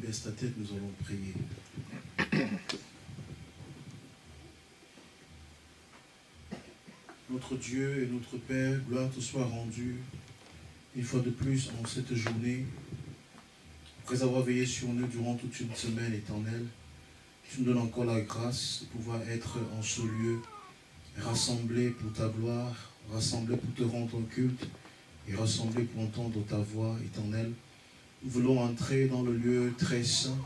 Laisse ta tête, nous allons prier. Notre Dieu et notre Père, gloire te soit rendue une fois de plus en cette journée. Après avoir veillé sur nous durant toute une semaine éternelle, tu nous donnes encore la grâce de pouvoir être en ce lieu, rassemblés pour ta gloire, rassemblés pour te rendre culte et rassemblés pour entendre ta voix éternelle. Nous voulons entrer dans le lieu très saint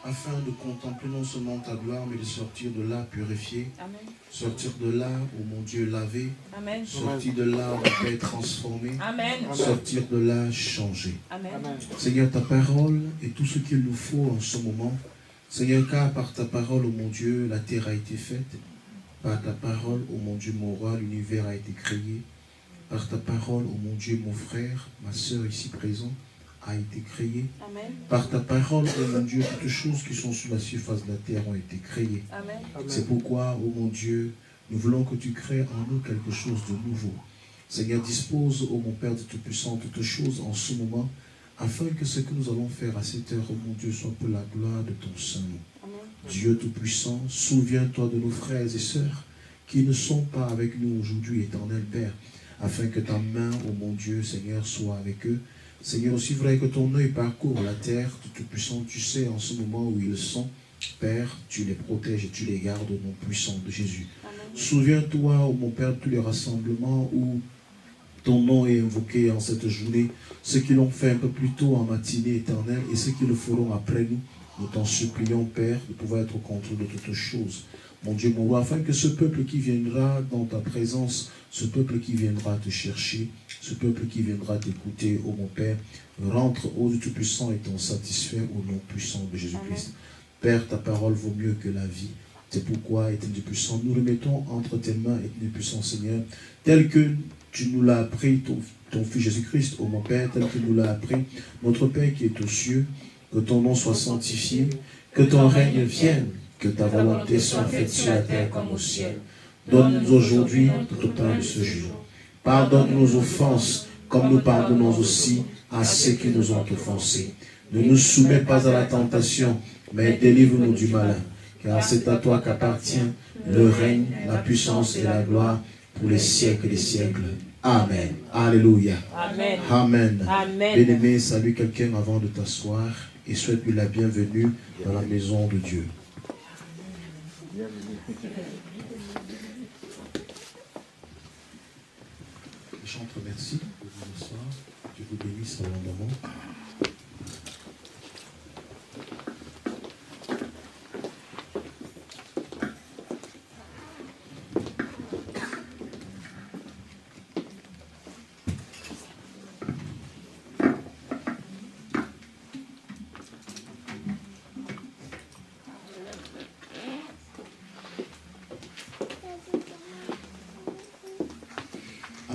afin de contempler non seulement ta gloire, mais de sortir de là purifié, Amen. Sortir de là, oh mon Dieu, lavé, Amen. Sortir de là, en paix transformé, Amen. Sortir de là changé. Amen. Seigneur, ta parole est tout ce qu'il nous faut en ce moment. Seigneur, car par ta parole, oh mon Dieu, la terre a été faite. Par ta parole, oh mon Dieu, mon roi, l'univers a été créé. Par ta parole, oh mon Dieu, mon frère, ma soeur ici présent, a été créé. Amen. Par ta parole, oh mon Dieu, toutes choses qui sont sur la surface de la terre ont été créées. Amen. C'est pourquoi, oh mon Dieu, nous voulons que tu crées en nous quelque chose de nouveau. Seigneur, dispose, oh mon Père de Tout-Puissant, toutes choses en ce moment, afin que ce que nous allons faire à cette heure, oh mon Dieu, soit pour la gloire de ton Saint-Nom. Dieu Tout-Puissant, souviens-toi de nos frères et sœurs qui ne sont pas avec nous aujourd'hui, éternel Père, afin que ta main, oh mon Dieu, Seigneur, soit avec eux. Seigneur, aussi vrai que ton œil parcourt la terre, Tout-Puissant, tu sais en ce moment où ils sont. Père, tu les protèges et tu les gardes au nom puissant de Jésus. Souviens-toi, oh mon Père, de tous les rassemblements où ton nom est invoqué en cette journée, ceux qui l'ont fait un peu plus tôt en matinée éternelle et ceux qui le feront après nous. Nous t'en supplions, Père, de pouvoir être au contrôle de toutes choses. Mon Dieu, mon roi, afin que ce peuple qui viendra dans ta présence, ce peuple qui viendra te chercher, ce peuple qui viendra t'écouter, ô mon Père, rentre, ô Dieu Tout-Puissant, et t'en satisfait au nom puissant de Jésus-Christ. Père, ta parole vaut mieux que la vie. C'est pourquoi, Éternel Dieu puissant, nous remettons entre tes mains, Éternel Dieu puissant, Seigneur, tel que tu nous l'as appris, ton Fils Jésus-Christ, ô mon Père, tel que nous l'as appris, notre Père qui est aux cieux, que ton nom soit sanctifié, que ton règne vienne, que ta volonté soit faite sur la terre comme au ciel. Donne-nous aujourd'hui notre pain de ce jour. Pardonne nos offenses, comme nous pardonnons aussi à ceux qui nous ont offensés. Ne nous soumets pas à la tentation, mais délivre-nous du malin. Car c'est à toi qu'appartient le règne, la puissance et la gloire pour les siècles des siècles. Amen. Alléluia. Amen. Amen. Amen. Bien-aimé, salue quelqu'un avant de t'asseoir et souhaite-lui la bienvenue dans la maison de Dieu. Je chante merci de vous asseoir. Dieu vous bénisse abondamment.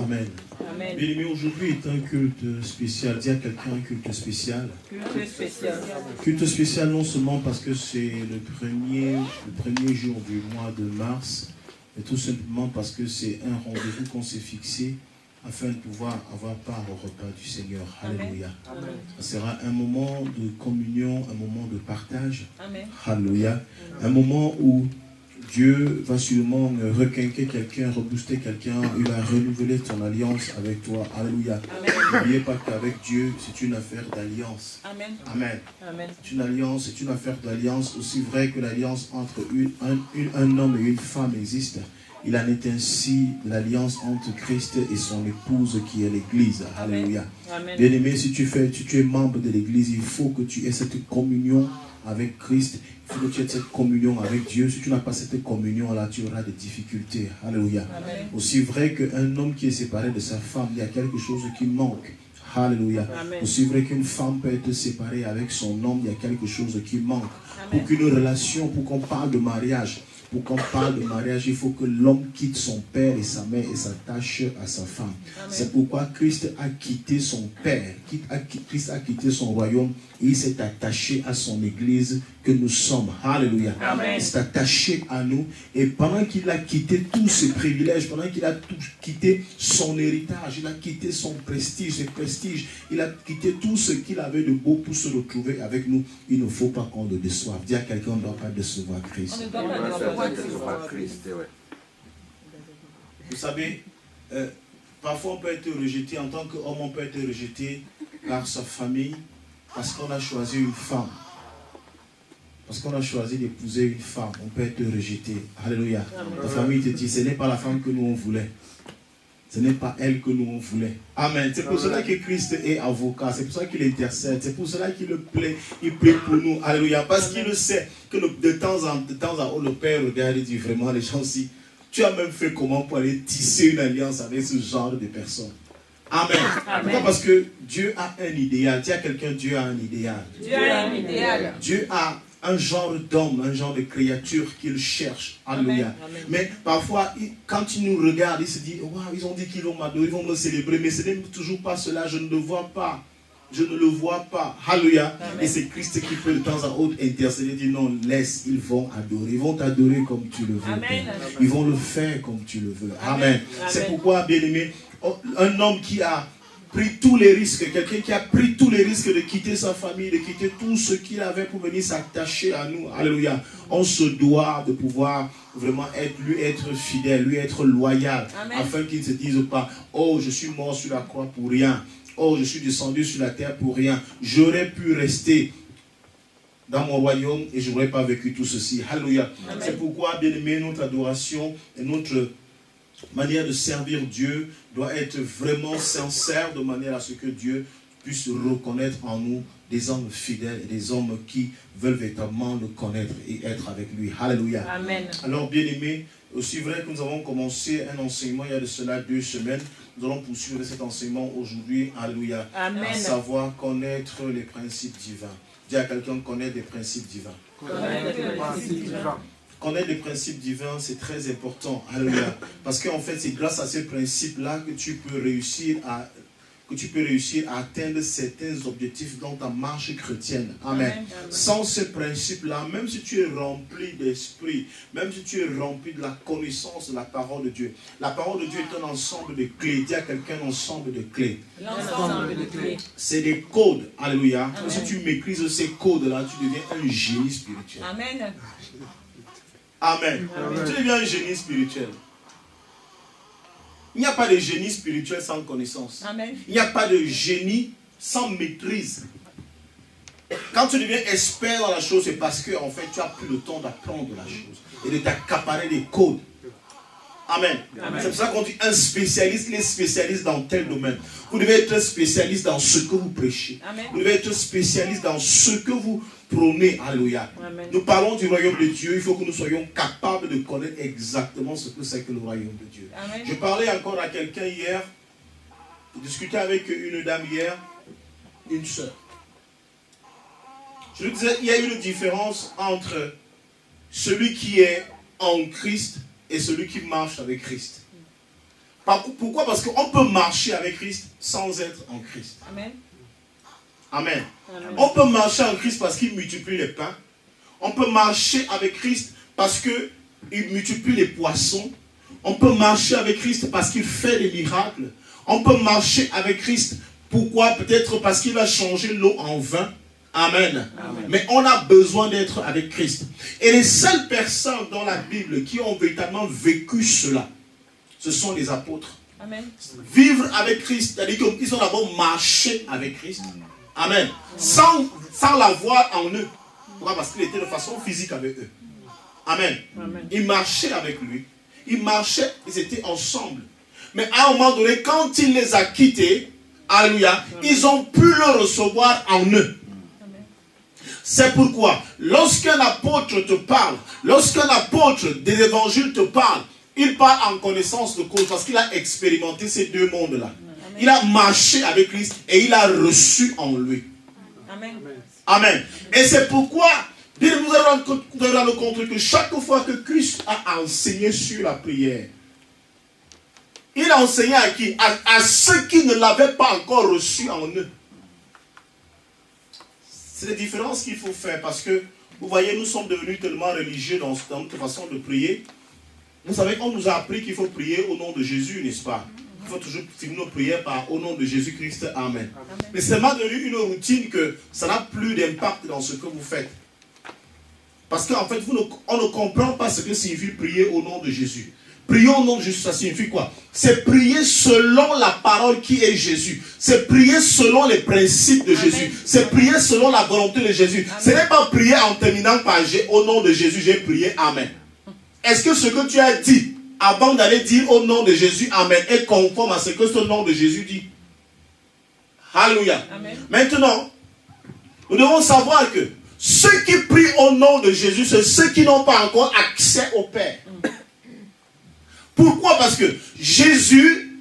Amen. Amen. Bien-aimé, aujourd'hui est un culte spécial. Dis à quelqu'un un culte spécial. Culte spécial. Culte spécial non seulement parce que c'est le premier jour du mois de mars, mais tout simplement parce que c'est un rendez-vous qu'on s'est fixé afin de pouvoir avoir part au repas du Seigneur. Alléluia. Amen. Ce sera un moment de communion, un moment de partage. Amen. Alléluia. Un moment où Dieu va sûrement requinquer quelqu'un, rebooster quelqu'un, il va renouveler ton alliance avec toi. Alléluia. N'oubliez pas qu'avec Dieu, c'est une affaire d'alliance. Amen. Amen. Amen. C'est une alliance, c'est une affaire d'alliance, aussi vrai que l'alliance entre un homme et une femme existe. Il en est ainsi l'alliance entre Christ et son épouse qui est l'Église. Alléluia. Bien-aimé, si tu es membre de l'Église, il faut que tu aies cette communion avec Christ. Il faut que tu aies cette communion avec Dieu. Si tu n'as pas cette communion-là, tu auras des difficultés. Alléluia. Amen. Aussi vrai qu'un homme qui est séparé de sa femme, il y a quelque chose qui manque. Alléluia. Amen. Aussi vrai qu'une femme peut être séparée avec son homme, il y a quelque chose qui manque. Pour qu'une relation, pour qu'on parle de mariage, il faut que l'homme quitte son père et sa mère et s'attache à sa femme. C'est pourquoi Christ a quitté son père, Christ a quitté son royaume et il s'est attaché à son église que nous sommes. Alléluia. Il s'est attaché à nous et pendant qu'il a quitté tous ses privilèges, pendant qu'il a tout quitté son héritage, il a quitté son prestige, ses prestige, il a quitté tout ce qu'il avait de beau pour se retrouver avec nous. Il ne faut pas qu'on le déçoive. Dis à quelqu'un, on ne doit pas décevoir Christ. On ne doit pas décevoir Christ. Vous savez, parfois on peut être rejeté, en tant qu'homme, on peut être rejeté par sa famille parce qu'on a choisi une femme. Parce qu'on a choisi d'épouser une femme, on peut être rejeté. Alléluia. Ta famille te dit, ce n'est pas la femme que nous on voulait. Ce n'est pas elle que nous on voulait. Amen. C'est pour cela que Christ est avocat. C'est pour cela qu'il intercède. C'est pour cela qu'il plaît. Il plaît pour nous. Alléluia. Parce qu'il le sait que de temps en temps, le Père regarde et dit vraiment les gens aussi. Tu as même fait comment pour aller tisser une alliance avec ce genre de personnes. Amen. Pourquoi? Parce que Dieu a un idéal. Dis à quelqu'un, Dieu a un idéal. Dieu a un idéal. Dieu a un genre d'homme, un genre de créature qu'il cherche. Alléluia. Mais parfois, quand il nous regarde, il se dit, wow, ils ont dit qu'ils vont m'adorer, ils vont me célébrer, mais ce n'est toujours pas cela, je ne le vois pas. Je ne le vois pas. Alléluia. Et c'est Christ qui peut de temps en temps intercéder, dire non, laisse, ils vont adorer. Ils vont t'adorer comme tu le veux. Amen. Ils vont le faire comme tu le veux. Amen. Amen. C'est pourquoi, bien aimé, un homme qui a pris tous les risques, quelqu'un qui a pris tous les risques de quitter sa famille, de quitter tout ce qu'il avait pour venir s'attacher à nous. Alléluia. On se doit de pouvoir vraiment lui être fidèle, lui être loyal. Amen. Afin qu'il ne se dise pas, oh, je suis mort sur la croix pour rien. Oh, je suis descendu sur la terre pour rien. J'aurais pu rester dans mon royaume et je n'aurais pas vécu tout ceci. Alléluia. C'est pourquoi, bien aimé, notre adoration et notre manière de servir Dieu doit être vraiment sincère de manière à ce que Dieu puisse reconnaître en nous des hommes fidèles et des hommes qui veulent véritablement le connaître et être avec lui. Alléluia. Amen. Alors, bien aimé, aussi vrai que nous avons commencé un enseignement il y a de cela 2 semaines, nous allons poursuivre cet enseignement aujourd'hui. Alléluia. Amen. À savoir connaître les principes divins. Dis à quelqu'un, connaître les principes divins. Connaître les principes divins. Connaître les principes divins, c'est très important. Alléluia. Parce qu'en fait, c'est grâce à ces principes-là que tu peux réussir à atteindre certains objectifs dans ta marche chrétienne. Amen. Amen. Sans ces principes-là, même si tu es rempli d'esprit, même si tu es rempli de la connaissance de la parole de Dieu, la parole de Dieu est un ensemble de clés. Dis à quelqu'un un ensemble de clés. L'ensemble de clés. C'est des codes. Alléluia. Si tu maîtrises ces codes-là, tu deviens un génie spirituel. Amen. Amen. Amen. Tu deviens un génie spirituel. Il n'y a pas de génie spirituel sans connaissance. Amen. Il n'y a pas de génie sans maîtrise. Quand tu deviens expert dans la chose, c'est parce que en fait, tu as pris le temps d'apprendre la chose et de t'accaparer des codes. Amen. Amen. C'est pour ça qu'on dit un spécialiste, il est spécialiste dans tel domaine. Vous devez être spécialiste dans ce que vous prêchez. Amen. Vous devez être spécialiste dans ce que vous prônez. Alléluia. Nous parlons du royaume de Dieu. Il faut que nous soyons capables de connaître exactement ce que c'est que le royaume de Dieu. Amen. Je parlais encore à quelqu'un hier. Je discutais avec une dame hier, une sœur. Je lui disais, il y a une différence entre celui qui est en Christ et celui qui marche avec Christ. Pourquoi? Parce qu'on peut marcher avec Christ sans être en Christ. Amen. Amen. Amen. On peut marcher en Christ parce qu'il multiplie les pains. On peut marcher avec Christ parce qu'il multiplie les poissons. On peut marcher avec Christ parce qu'il fait des miracles. On peut marcher avec Christ. Pourquoi? Peut-être parce qu'il va changer l'eau en vin. Amen. Amen. Mais on a besoin d'être avec Christ. Et les seules personnes dans la Bible qui ont véritablement vécu cela, ce sont les apôtres. Amen. Vivre avec Christ, c'est-à-dire qu'ils ont d'abord marché avec Christ. Amen. Sans l'avoir en eux. Pourquoi? Parce qu'il était de façon physique avec eux. Amen. Amen. Ils marchaient avec lui. Ils marchaient, ils étaient ensemble. Mais à un moment donné, quand il les a quittés, alléluia, ils ont pu le recevoir en eux. C'est pourquoi, lorsqu'un apôtre te parle, lorsqu'un apôtre de l'évangile te parle, il parle en connaissance de cause parce qu'il a expérimenté ces deux mondes-là. Il a marché avec Christ et il a reçu en lui. Amen. Amen. Et c'est pourquoi, vous allez rendre compte que chaque fois que Christ a enseigné sur la prière, il a enseigné à qui? À ceux qui ne l'avaient pas encore reçu en eux. C'est la différence qu'il faut faire parce que, vous voyez, nous sommes devenus tellement religieux dans notre façon de prier. Vous savez, on nous a appris qu'il faut prier au nom de Jésus, n'est-ce pas? Il faut toujours finir nos prières par au nom de Jésus-Christ. Amen. Mais c'est mal devenu une routine que ça n'a plus d'impact dans ce que vous faites. Parce qu'en fait, on ne comprend pas ce que signifie prier au nom de Jésus. Prier au nom de Jésus, ça signifie quoi? C'est prier selon la parole qui est Jésus. C'est prier selon les principes de Jésus. C'est prier selon la volonté de Jésus. Amen. Ce n'est pas prier en terminant par au nom de Jésus, j'ai prié, Amen. Est-ce que ce que tu as dit avant d'aller dire au nom de Jésus, Amen, est conforme à ce que ce nom de Jésus dit? Alléluia. Maintenant, nous devons savoir que ceux qui prient au nom de Jésus, c'est ceux qui n'ont pas encore accès au Père. Pourquoi? Parce que Jésus,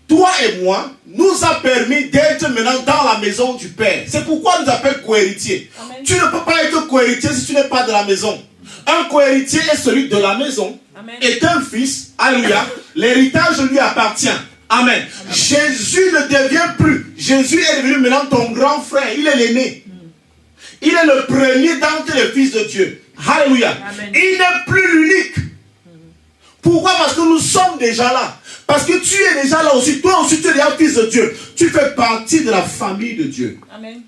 toi et moi, nous a permis d'être maintenant dans la maison du Père. C'est pourquoi on nous appelle co-héritiers. Tu ne peux pas être co-héritier si tu n'es pas de la maison. Un co-héritier est celui de la maison. Amen. Est un fils. Alléluia. L'héritage lui appartient. Amen. Amen. Jésus ne devient plus. Jésus est devenu maintenant ton grand frère. Il est l'aîné. Il est le premier d'entre les fils de Dieu. Alléluia. Amen. Il n'est plus l'unique. Pourquoi? Parce que nous sommes déjà là. Parce que tu es déjà là aussi. Toi aussi, tu es déjà fils de Dieu. Tu fais partie de la famille de Dieu. Amen.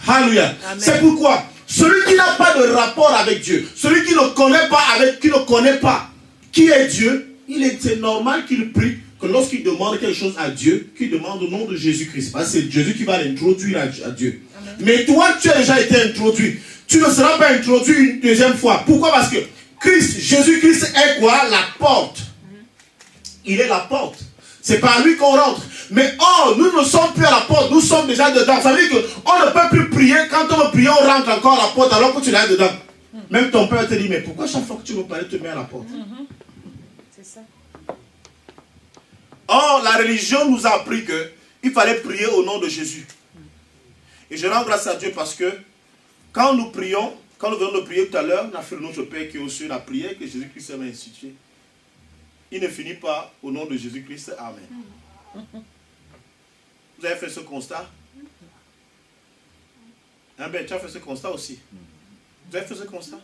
Alléluia. C'est pourquoi celui qui n'a pas de rapport avec Dieu, celui qui ne connaît pas qui est Dieu, c'est normal qu'il prie que lorsqu'il demande quelque chose à Dieu, qu'il demande au nom de Jésus-Christ. Parce que c'est Jésus qui va l'introduire à Dieu. Amen. Mais toi, tu as déjà été introduit. Tu ne seras pas introduit une deuxième fois. Pourquoi? Parce que Jésus-Christ est quoi? La porte. Il est la porte. C'est par lui qu'on rentre. Mais nous ne sommes plus à la porte. Nous sommes déjà dedans. Ça veut dire qu'on ne peut plus prier. Quand on veut prier, on rentre encore à la porte alors que tu es dedans. Même ton père te dit, mais pourquoi chaque fois que tu veux parler, tu te mets à la porte? C'est ça. Or, la religion nous a appris qu'il fallait prier au nom de Jésus. Et je rends grâce à Dieu parce que quand nous prions, quand nous venons de prier tout à l'heure, on a fait le Notre Père qui est aux cieux, la prière que Jésus-Christ a instituée. Il ne finit pas au nom de Jésus-Christ. Amen. Vous avez fait ce constat? Hein, ben, tu as fait ce constat aussi. Vous avez fait ce constat?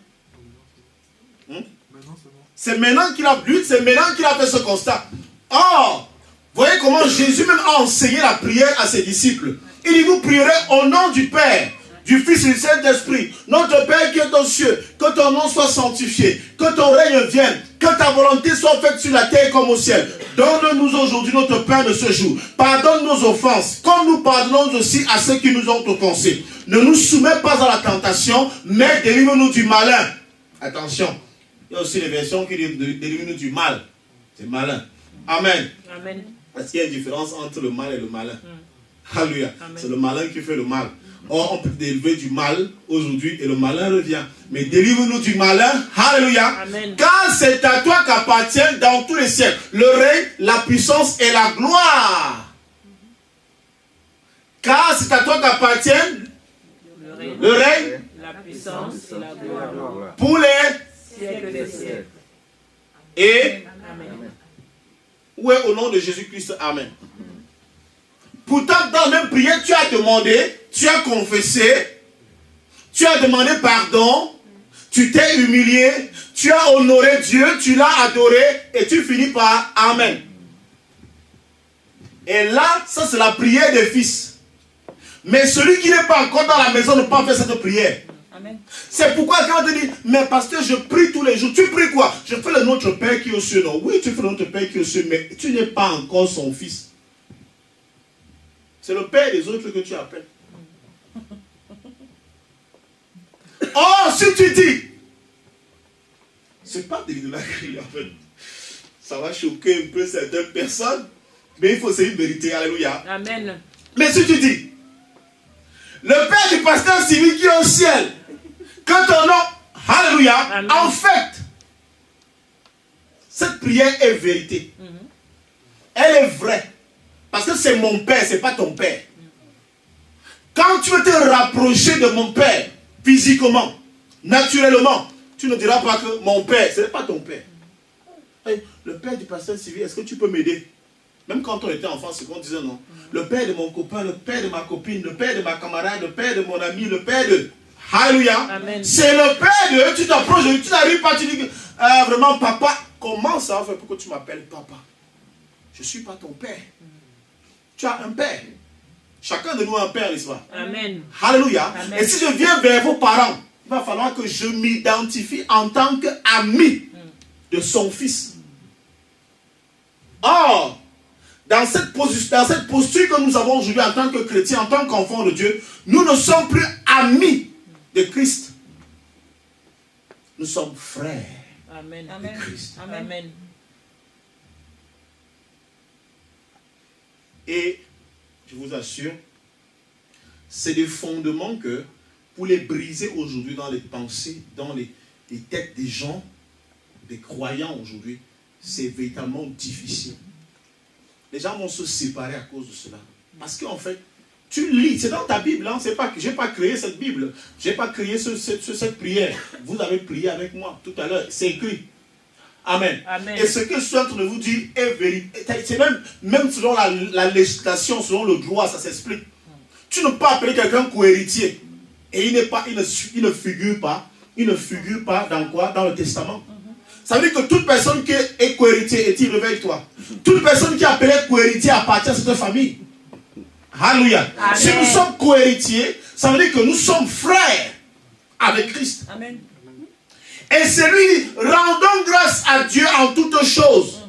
C'est maintenant qu'il a fait ce constat. Or, voyez comment Jésus même a enseigné la prière à ses disciples. Il dit, vous prierez au nom du Père, du Fils et du Saint-Esprit. Notre Père qui est aux cieux, que ton nom soit sanctifié, que ton règne vienne, que ta volonté soit faite sur la terre comme au ciel. Donne-nous aujourd'hui notre pain de ce jour. Pardonne nos offenses, comme nous pardonnons aussi à ceux qui nous ont offensés. Ne nous soumets pas à la tentation, mais délivre-nous du malin. Attention, il y a aussi les versions qui disent délivre-nous du mal. C'est malin. Amen. Amen. Parce qu'il y a une différence entre le mal et le malin. Alléluia. C'est le malin qui fait le mal. Or, on peut délivrer du mal aujourd'hui et le malin revient. Mais délivre-nous du malin. Alléluia. Amen. Car c'est à toi qu'appartiennent dans tous les siècles le règne, la puissance et la gloire. Car c'est à toi qu'appartiennent le règne, la puissance et la gloire. Pour les siècles des siècles. Et Amen. Où est au nom de Jésus-Christ? Amen. Pourtant, dans la même prière, tu as demandé, tu as confessé, tu as demandé pardon, tu t'es humilié, tu as honoré Dieu, tu l'as adoré et tu finis par Amen. Et là, ça c'est la prière des fils. Mais celui qui n'est pas encore dans la maison ne peut pas faire cette prière. Amen. C'est pourquoi quand on te dit, mais parce que je prie tous les jours, tu pries quoi? Je fais le Notre Père qui est aux cieux. Non, oui, tu fais le Notre Père qui est aux cieux, mais tu n'es pas encore son fils. C'est le Père des autres que tu appelles. Oh, si tu dis, c'est pas de la crie en fait. Ça va choquer un peu certaines personnes, mais c'est une vérité. Alléluia. Amen. Mais si tu dis, le Père du pasteur civil qui est au ciel, que ton nom, alléluia, amen. En fait, cette prière est vérité. Elle est vraie. Parce que c'est mon père, c'est pas ton père. Quand tu veux te rapprocher de mon père, physiquement, naturellement, tu ne diras pas que mon père, ce n'est pas ton père. Hey, le père du pasteur civil, est-ce que tu peux m'aider? Même quand on était enfant, c'est qu'on disait non. Le père de mon copain, le père de ma copine, le père de ma camarade, le père de mon ami, le père de... Alléluia. C'est le père de... Tu t'approches, tu n'arrives pas, tu dis que vraiment papa, comment ça va faire pour que tu m'appelles papa? je ne suis pas ton père. Tu as un père. Chacun de nous a un père, n'est-ce pas? Amen. Alléluia. Amen. Et si je viens vers vos parents, il va falloir que je m'identifie en tant qu'ami de son fils. Or, dans cette posture que nous avons aujourd'hui en tant que chrétiens, en tant qu'enfants de Dieu, nous ne sommes plus amis de Christ. Nous sommes frères Amen. de Christ. Amen. Et je vous assure, c'est des fondements que, pour les briser aujourd'hui dans les pensées, dans les têtes des gens, des croyants aujourd'hui, c'est véritablement difficile. Les gens vont se séparer à cause de cela. Parce qu'en fait, tu lis, c'est dans ta Bible, hein, c'est pas que je n'ai pas créé cette Bible, je n'ai pas créé cette prière. Vous avez prié avec moi tout à l'heure, c'est écrit. Amen. Amen. Et ce que je suis en train de vous dire est vérité. C'est même selon la législation, selon le droit, ça s'explique. Tu ne peux pas appeler quelqu'un co-héritier. Et il ne figure pas dans quoi? Dans le testament. Ça veut dire que toute personne qui est co-héritier, et tu réveille-toi. Toute personne qui est appelée co-héritier appartient à cette famille. Alléluia. Si nous sommes co-héritiers, ça veut dire que nous sommes frères avec Christ. Amen. Et c'est lui, rendons grâce à Dieu en toutes choses.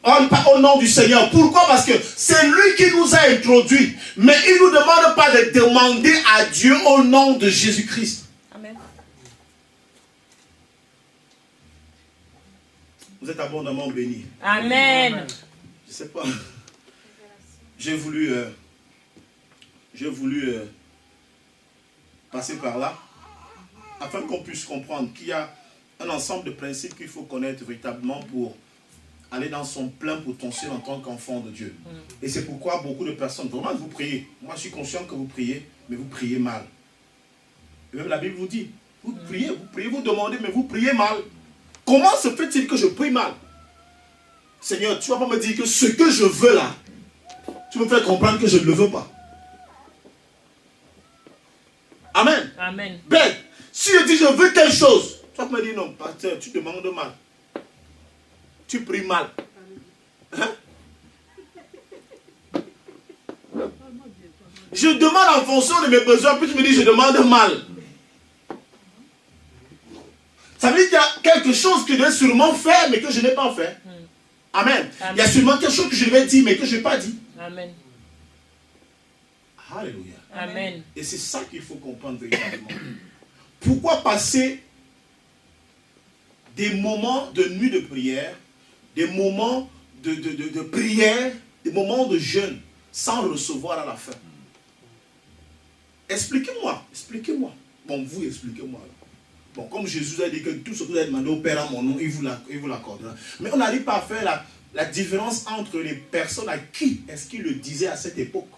Au nom du Seigneur. Pourquoi? Parce que c'est lui qui nous a introduits. Mais il ne nous demande pas de demander à Dieu au nom de Jésus-Christ. Amen. Vous êtes abondamment bénis. Amen. Je ne sais pas. J'ai voulu passer par là afin qu'on puisse comprendre qu'il y a un ensemble de principes qu'il faut connaître véritablement pour aller dans son plein potentiel en tant qu'enfant de Dieu. Et c'est pourquoi beaucoup de personnes, vraiment vous priez. Moi je suis conscient que vous priez, mais vous priez mal. Et même la Bible vous dit, vous priez, vous demandez, mais vous priez mal. Comment se fait-il que je prie mal? Seigneur, tu ne vas pas me dire que ce que je veux là, tu me fais comprendre que je ne le veux pas. Amen. Amen. Ben, si je dis je veux quelque chose, tu vas me dire non, pasteur, tu demandes mal. Tu pries mal. Hein? Je demande en fonction de mes besoins, puis tu me dis je demande mal. Ça veut dire qu'il y a quelque chose que je devais sûrement faire, mais que je n'ai pas fait. Amen. Amen. Il y a sûrement quelque chose que je devais dire, mais que je n'ai pas dit. Amen. Alléluia. Amen. Et c'est ça qu'il faut comprendre véritablement. Pourquoi passer des moments de nuit de prière, des moments de prière, des moments de jeûne, sans recevoir à la fin? Expliquez-moi, expliquez-moi. Bon, vous expliquez-moi. Bon, comme Jésus a dit que tout ce que vous avez demandé au Père en mon nom, il vous l'accordera. Mais on n'arrive pas à faire la différence entre les personnes à qui est-ce qu'il le disait à cette époque.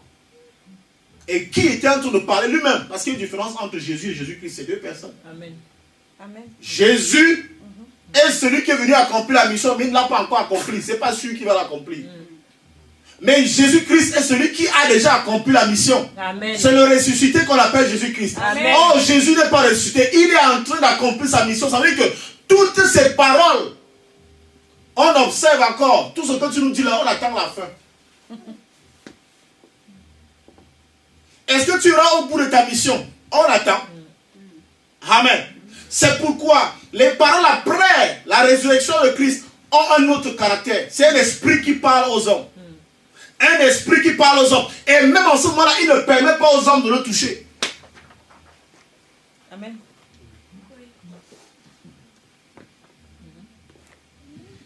Et qui était en train de parler lui-même. Parce qu'il y a une différence entre Jésus et Jésus-Christ, c'est deux personnes. Amen. Amen. Jésus est celui qui est venu accomplir la mission, mais il ne l'a pas encore accompli. Ce n'est pas celui qui va l'accomplir. Mais Jésus-Christ est celui qui a déjà accompli la mission. C'est le ressuscité qu'on appelle Jésus-Christ. Oh, Jésus n'est pas ressuscité. Il est en train d'accomplir sa mission. Ça veut dire que toutes ces paroles, on observe encore. Tout ce que tu nous dis là, on attend la fin. Est-ce que tu iras au bout de ta mission? On attend. Amen. C'est pourquoi les paroles après la résurrection de Christ ont un autre caractère. C'est un esprit qui parle aux hommes. Un esprit qui parle aux hommes. Et même en ce moment-là, il ne permet pas aux hommes de le toucher. Amen.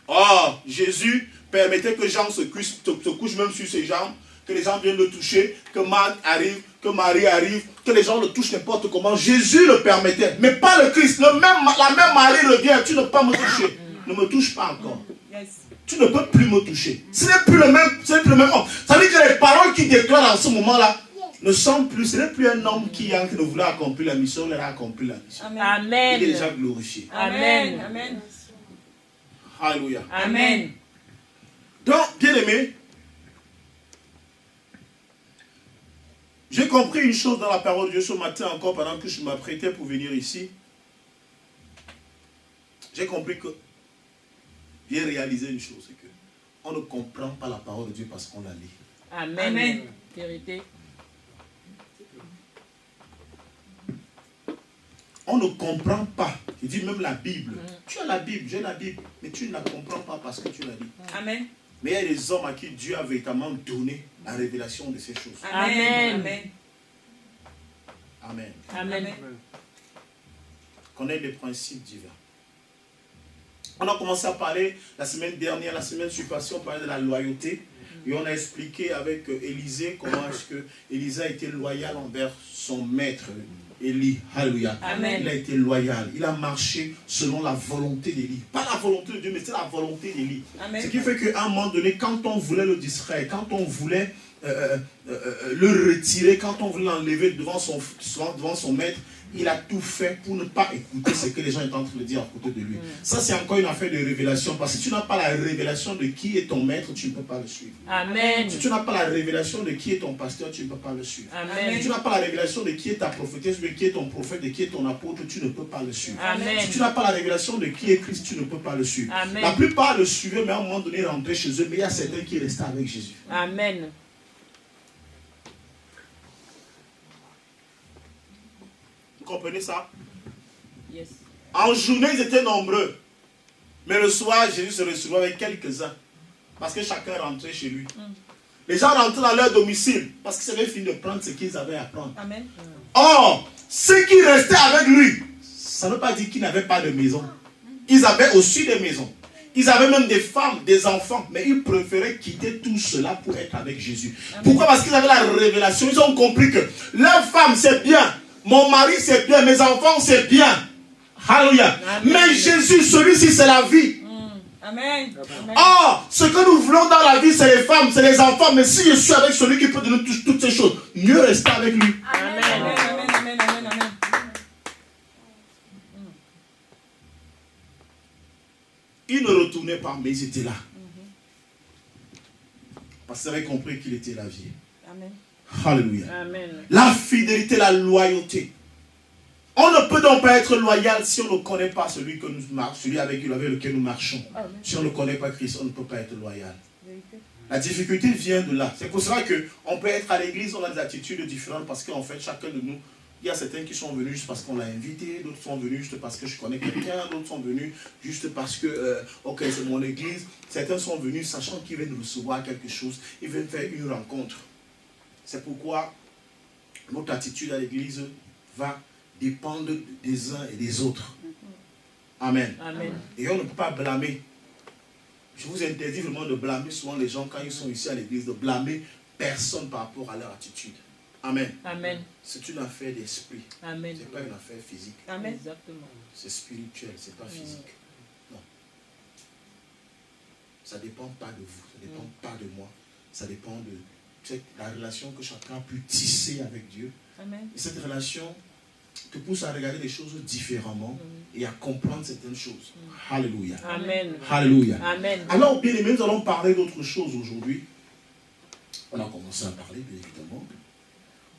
Oh, Jésus permettait que Jean se couche même sur ses jambes, que les gens viennent le toucher, que Marc arrive, que Marie arrive, que les gens le touchent n'importe comment. Jésus le permettait, mais pas le Christ. La même Marie revient, tu ne peux pas me toucher. Ne me touche pas encore. Yes. Tu ne peux plus me toucher. Ce n'est plus le même homme. Ça veut dire que les paroles qu'il déclare en ce moment-là ne sont plus, ce n'est plus un homme qui ne voulait accomplir la mission, il a accompli la mission. Amen. Il est déjà glorifié. Amen. Amen. Alléluia. Amen. Donc, bien aimé, j'ai compris une chose dans la parole de Dieu ce matin encore pendant que je m'apprêtais pour venir ici. J'ai compris que j'ai réalisé une chose, c'est que on ne comprend pas la parole de Dieu parce qu'on la lit. Amen. Amen. Vérité. On ne comprend pas. Je dis même la Bible. Tu as la Bible, j'ai la Bible, mais tu ne la comprends pas parce que tu la lis. Amen. Mais il y a des hommes à qui Dieu a véritablement donné la révélation de ces choses. Amen. Amen. Amen. Amen. Connaître les principes divins. On a commencé à parler la semaine dernière, la semaine suivante, on parlait de la loyauté. Et on a expliqué avec Élisée comment est-ce que Élisée a été loyal envers son maître, Élie. Alléluia. Amen. Il a été loyal. Il a marché selon la volonté d'Élie. Pas la volonté de Dieu, mais c'est la volonté d'Élie. Amen. Ce qui fait qu'à un moment donné, quand on voulait le distraire, quand on voulait le retirer, quand on voulait l'enlever devant son maître, il a tout fait pour ne pas écouter ce que les gens étaient en train de dire à côté de lui. Ça, c'est encore une affaire de révélation. Parce que si tu n'as pas la révélation de qui est ton maître, tu ne peux pas le suivre. Amen. Si tu n'as pas la révélation de qui est ton pasteur, tu ne peux pas le suivre. Amen. Si tu n'as pas la révélation de qui est ta prophétesse, de qui est ton prophète, de qui est ton apôtre, tu ne peux pas le suivre. Amen. Si tu n'as pas la révélation de qui est Christ, tu ne peux pas le suivre. Amen. La plupart le suivaient, mais à un moment donné, ils rentraient chez eux. Mais il y a certains qui restaient avec Jésus. Amen. Vous comprenez ça? Yes. En journée, ils étaient nombreux. Mais le soir, Jésus se retrouvait avec quelques-uns. Parce que chacun rentrait chez lui. Les gens rentraient dans leur domicile. Parce qu'ils avaient fini de prendre ce qu'ils avaient à prendre. Amen. Or, ceux qui restaient avec lui, ça ne veut pas dire qu'ils n'avaient pas de maison. Ils avaient aussi des maisons. Ils avaient même des femmes, des enfants. Mais ils préféraient quitter tout cela pour être avec Jésus. Amen. Pourquoi? Parce qu'ils avaient la révélation. Ils ont compris que leur femme, c'est bien. Mon mari, c'est bien. Mes enfants, c'est bien. Alléluia. Mais Jésus, celui-ci, c'est la vie. Amen. Or, ce que nous voulons dans la vie, c'est les femmes, c'est les enfants. Mais si je suis avec celui qui peut donner toutes ces choses, mieux rester avec lui. Amen. Amen. Amen. Amen. Amen. Amen. Ils ne retournaient pas, mais ils étaient là. Parce qu'ils avaient compris qu'il était la vie. Amen. Alléluia. Amen. La fidélité, la loyauté. On ne peut donc pas être loyal si on ne connaît pas celui avec lequel nous marchons. Amen. Si on ne connaît pas Christ, on ne peut pas être loyal. La difficulté vient de là. C'est pour cela qu'on peut être à l'église, on a des attitudes différentes parce qu'en fait, chacun de nous, il y a certains qui sont venus juste parce qu'on l'a invité, d'autres sont venus juste parce que je connais quelqu'un, d'autres sont venus juste parce que, ok, c'est mon église. Certains sont venus sachant qu'ils viennent recevoir quelque chose, ils viennent faire une rencontre. C'est pourquoi notre attitude à l'église va dépendre des uns et des autres. Amen. Amen. Et on ne peut pas blâmer. Je vous interdis vraiment de blâmer souvent les gens quand ils sont ici à l'église, de blâmer personne par rapport à leur attitude. Amen. Amen. C'est une affaire d'esprit. Amen. Ce n'est pas une affaire physique. Amen. Exactement. C'est spirituel, ce n'est pas physique. Non. Ça ne dépend pas de vous, ça ne dépend pas de moi. Ça dépend de la relation que chacun a pu tisser avec Dieu. Amen. Et cette relation te pousse à regarder les choses différemment et à comprendre certaines choses. Alléluia. Amen. Alléluia. Amen. Alors, bien aimés, nous allons parler d'autre chose aujourd'hui. On a commencé à parler, bien évidemment.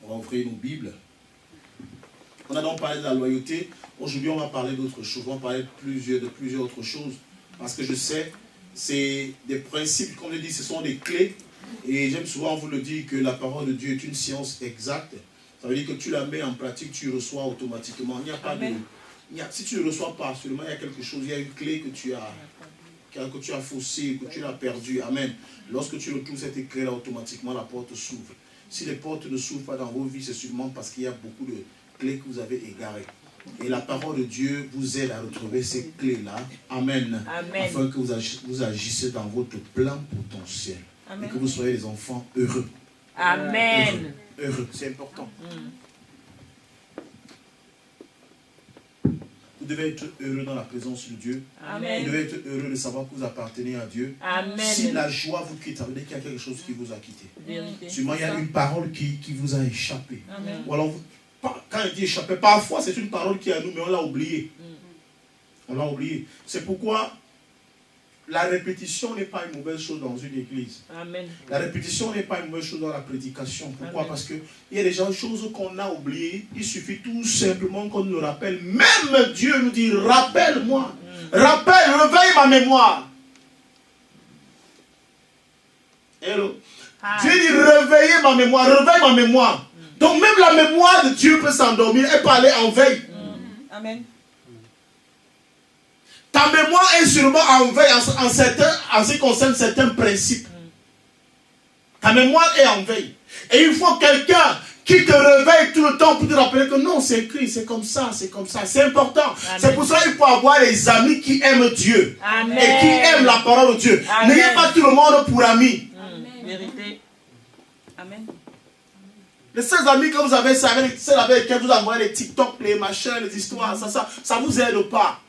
On va ouvrir nos Bibles. On a donc parlé de la loyauté. Aujourd'hui, on va parler d'autre chose. On va parler de plusieurs autres choses. Parce que je sais, c'est des principes, comme je dis, ce sont des clés. Et j'aime souvent vous le dire que la parole de Dieu est une science exacte. Ça veut dire que tu la mets en pratique, tu reçois automatiquement. Il n'y a pas de... si tu ne reçois pas, seulement il y a quelque chose, il y a une clé que tu as faussée, que tu as perdue. Amen. Lorsque tu retrouves cette clé-là, automatiquement la porte s'ouvre. Si les portes ne s'ouvrent pas dans vos vies, c'est sûrement parce qu'il y a beaucoup de clés que vous avez égarées. Et la parole de Dieu vous aide à retrouver ces clés-là. Amen. Amen. Afin que vous agissez dans votre plein potentiel. Amen. Et que vous soyez des enfants heureux. Amen. Heureux, c'est important. Vous devez être heureux dans la présence de Dieu. Amen. Vous devez être heureux de savoir que vous appartenez à Dieu. Amen. Si la joie vous quitte, ça veut dire qu'il y a quelque chose qui vous a quitté. Vérité. Sûrement, il y a une parole qui vous a échappé. Amen. Ou alors, quand il dit échappé, parfois c'est une parole qui est à nous, mais on l'a oubliée. On l'a oubliée. C'est pourquoi la répétition n'est pas une mauvaise chose dans une église. Amen. La répétition n'est pas une mauvaise chose dans la prédication. Pourquoi? Amen. Parce qu'il y a des choses qu'on a oubliées. Il suffit tout simplement qu'on nous le rappelle. Même Dieu nous dit, rappelle-moi. Rappelle, réveille ma mémoire. Hello. Dieu dit réveillez ma mémoire, réveille ma mémoire. Donc même la mémoire de Dieu peut s'endormir et parler en veille. Amen. Ta mémoire est sûrement en veille en ce qui concerne certains principes. Ta mémoire est en veille. Et il faut quelqu'un qui te réveille tout le temps pour te rappeler que non, c'est écrit, c'est comme ça, c'est comme ça. C'est important. C'est pour ça qu'il faut avoir des amis qui aiment Dieu. Amen. Et qui aiment la parole de Dieu. N'ayez pas tout le monde pour amis. Vérité. Amen. Les seuls amis que vous avez, c'est ceux avec lesquels vous envoyez les TikTok, les machins, les histoires, ça vous aide pas.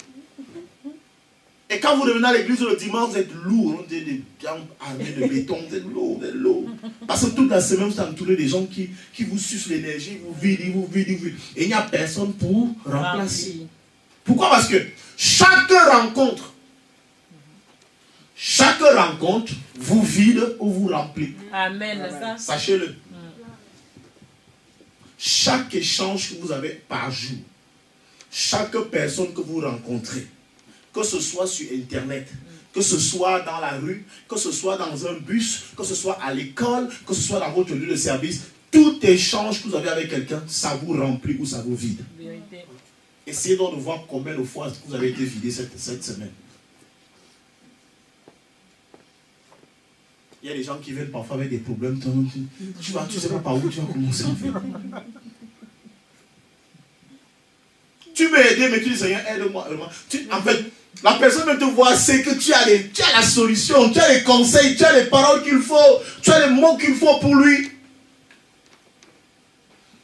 Et quand vous revenez à l'église le dimanche, vous êtes lourd, on dit des jambes armées de béton, vous êtes lourd, vous êtes lourd. Parce que toute la semaine, vous êtes entouré des gens qui vous sucent l'énergie, vous vident, vous vident, vous vident. Et il n'y a personne pour remplacer. Pourquoi? Parce que chaque rencontre vous vide ou vous remplit. Amen. Sachez-le. Chaque échange que vous avez par jour, chaque personne que vous rencontrez, que ce soit sur Internet, que ce soit dans la rue, que ce soit dans un bus, que ce soit à l'école, que ce soit dans votre lieu de service, tout échange que vous avez avec quelqu'un, ça vous remplit ou ça vous vide. Vérité. Essayez donc de voir combien de fois vous avez été vidé cette semaine. Il y a des gens qui viennent parfois avec des problèmes. Tu ne sais pas par où tu vas commencer en fait. Tu veux aider, mais tu dis Seigneur, aide-moi. En fait, la personne ne te voit, c'est que tu as la solution, tu as les conseils, tu as les paroles qu'il faut, tu as les mots qu'il faut pour lui.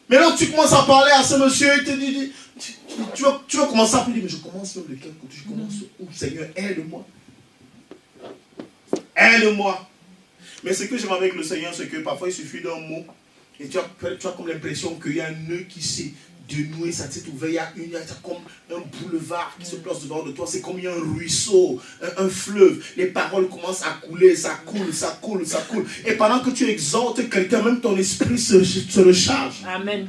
Mais là, tu commences à parler à ce monsieur, il te dit, tu vas commencer à dire, mais je commence de quel côté? Je commence où? Seigneur, aide-moi. Aide-moi. Mais ce que j'aime avec le Seigneur, c'est que parfois il suffit d'un mot et tu as comme l'impression qu'il y a un nœud qui s'est dénoué, ça s'est ouvert, il y a comme un boulevard qui se place devant de toi, c'est comme il y a un ruisseau, un fleuve, les paroles commencent à couler, ça coule, ça coule, ça coule. Et pendant que tu exhortes quelqu'un, même ton esprit se recharge. Amen.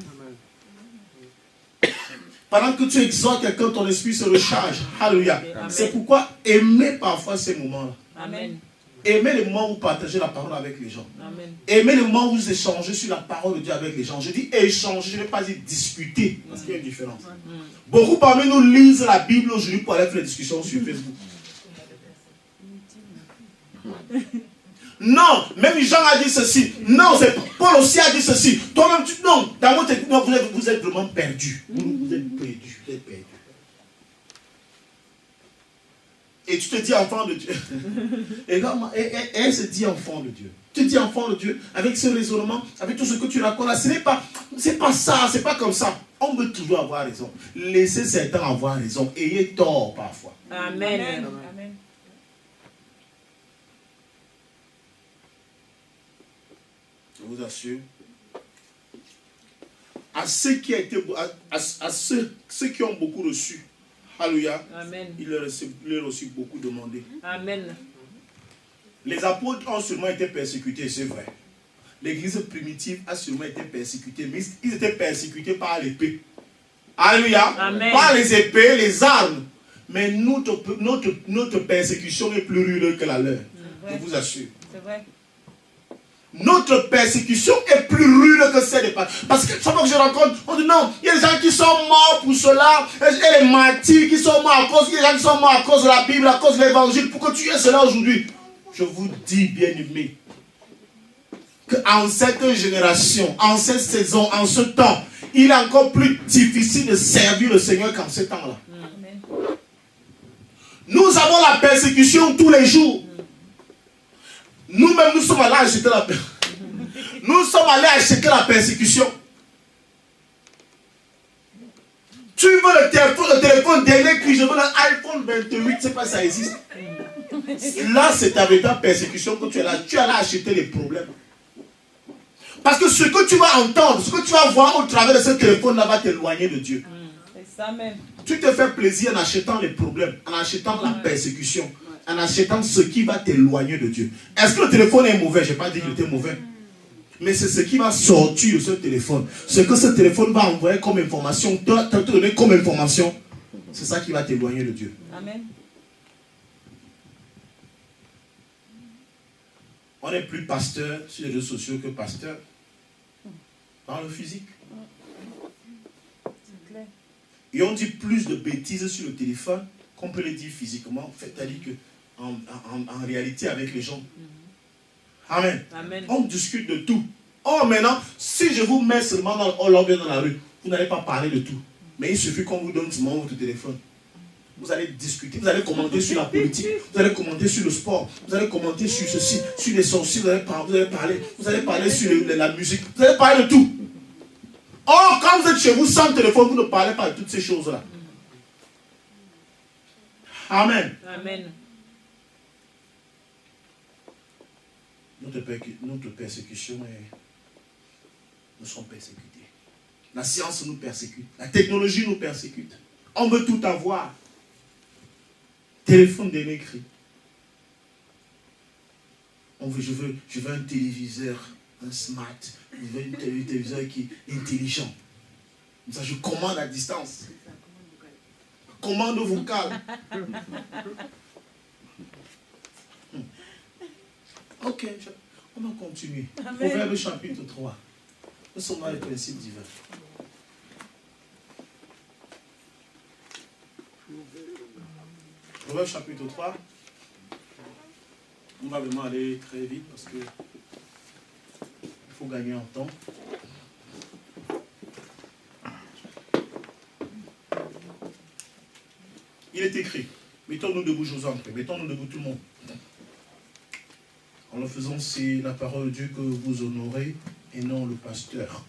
Pendant que tu exhortes quelqu'un, ton esprit se recharge. Alléluia. C'est pourquoi aimer parfois ces moments-là. Amen. Aimez les moments où vous partagez la parole avec les gens. Amen. Aimez les moments où vous échangez sur la parole de Dieu avec les gens. Je dis échanger, je ne vais pas dire discuter, parce qu'il y a une différence. Beaucoup parmi nous lisent la Bible aujourd'hui pour aller faire des discussions sur Facebook. Non, même Jean a dit ceci. Non, Paul aussi a dit ceci. Toi-même, non, dans votre non, vous êtes vraiment perdu. Vous êtes perdu, vous êtes perdu. Et tu te dis enfant de Dieu. Et elle se dit enfant de Dieu. Tu te dis enfant de Dieu avec ce raisonnement, avec tout ce que tu racontes là. Ce n'est pas ça, c'est pas comme ça. On veut toujours avoir raison. Laissez certains avoir raison. Ayez tort parfois. Amen. Amen. Amen. Je vous assure. À ceux qui ont beaucoup reçu. Alléluia. Amen. Il leur a aussi beaucoup demandé. Amen. Les apôtres ont sûrement été persécutés, c'est vrai. L'église primitive a sûrement été persécutée, mais ils étaient persécutés par l'épée. Alléluia. Amen. Par les épées, les armes. Mais notre persécution est plus rude que la leur. Je vous assure. C'est vrai. Notre persécution est plus rude que celle des païens. Parce que chaque fois que je rencontre, on dit non, il y a des gens qui sont morts pour cela, et les martyrs qui sont morts à cause, il y a des gens qui sont morts à cause de la Bible, à cause de l'évangile, pour que tu aies cela aujourd'hui. Je vous dis, bien-aimés, qu'en cette génération, en cette saison, en ce temps, il est encore plus difficile de servir le Seigneur qu'en ce temps-là. Nous avons la persécution tous les jours. Nous-mêmes, nous sommes allés acheter la persécution. Nous sommes allés acheter la persécution. Tu veux le téléphone dernier cri, je veux l'iPhone 28, c'est pas ça existe. Là, c'est avec ta persécution que tu es là. Tu es allé acheter les problèmes. Parce que ce que tu vas entendre, ce que tu vas voir au travers de ce téléphone-là va t'éloigner de Dieu. C'est ça même. Tu te fais plaisir en achetant les problèmes, en achetant la persécution, en achetant ce qui va t'éloigner de Dieu. Est-ce que le téléphone est mauvais? Je n'ai pas dit qu'il était mauvais. Mais c'est ce qui va sortir de ce téléphone. Ce que ce téléphone va envoyer comme information, te donner comme information, c'est ça qui va t'éloigner de Dieu. Amen. On n'est plus pasteur sur les réseaux sociaux que pasteur dans le physique. C'est clair. Et on dit plus de bêtises sur le téléphone qu'on peut les dire physiquement. C'est-à-dire qu'en réalité avec les gens. Amen. Amen. On discute de tout. Oh, maintenant, si je vous mets seulement dans la rue, vous n'allez pas parler de tout. Mais il suffit qu'on vous donne seulement votre téléphone. Vous allez discuter, vous allez commenter sur la politique, vous allez commenter sur le sport, vous allez commenter sur ceci, sur les sorciers, vous allez parler sur la musique, vous allez parler de tout. Or, quand vous êtes chez vous sans téléphone, vous ne parlez pas de toutes ces choses-là. Amen. Amen. Notre persécution est... Nous sommes persécutés. La science nous persécute. La technologie nous persécute. On veut tout avoir. Téléphone dernier cri. Je veux un téléviseur, un smart. Je veux un téléviseur qui est intelligent. Comme ça, je commande à distance. Commande vocale. Ok, on va continuer. Proverbe chapitre 3. Nous sommes dans les principes divins. Proverbe chapitre 3. On va vraiment aller très vite parce que il faut gagner en temps. Il est écrit, mettons-nous debout, je vous en prie, mettons-nous debout tout le monde. En le faisant, c'est la parole de Dieu que vous honorez et non le pasteur.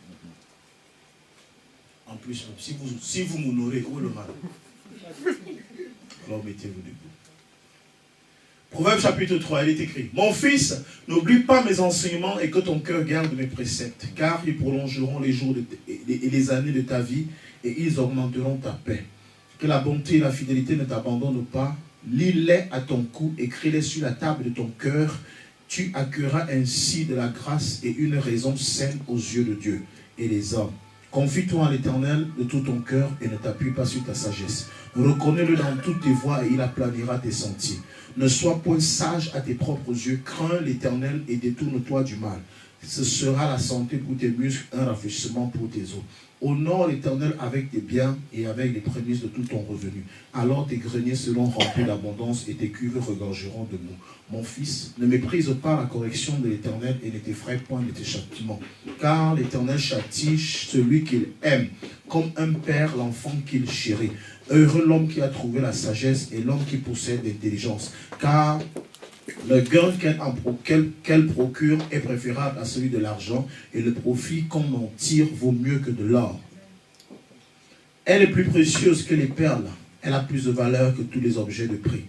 En plus, si vous m'honorez, où est le mal? Alors mettez-vous debout. Proverbe chapitre 3, il est écrit: Mon fils, n'oublie pas mes enseignements et que ton cœur garde mes préceptes, car ils prolongeront les jours et les années de ta vie et ils augmenteront ta paix. Que la bonté et la fidélité ne t'abandonnent pas. Lis-les à ton cou, écris-les sur la table de ton cœur. Tu accueilleras ainsi de la grâce et une raison saine aux yeux de Dieu et des hommes. Confie-toi en l'Éternel de tout ton cœur et ne t'appuie pas sur ta sagesse. Reconnais-le dans toutes tes voies et il aplanira tes sentiers. Ne sois point sage à tes propres yeux. Crains l'Éternel et détourne-toi du mal. Ce sera la santé pour tes muscles, un rafraîchissement pour tes os. Honore l'Éternel avec tes biens et avec les prémices de tout ton revenu. Alors tes greniers seront remplis d'abondance et tes cuves regorgeront de mou. Mon fils, ne méprise pas la correction de l'Éternel et ne t'effraie point de tes châtiments. Car l'Éternel châtie celui qu'il aime, comme un père l'enfant qu'il chérit. Heureux l'homme qui a trouvé la sagesse et l'homme qui possède l'intelligence. Car le gain qu'elle procure est préférable à celui de l'argent et le profit qu'on en tire vaut mieux que de l'or. Elle est plus précieuse que les perles. Elle a plus de valeur que tous les objets de prix.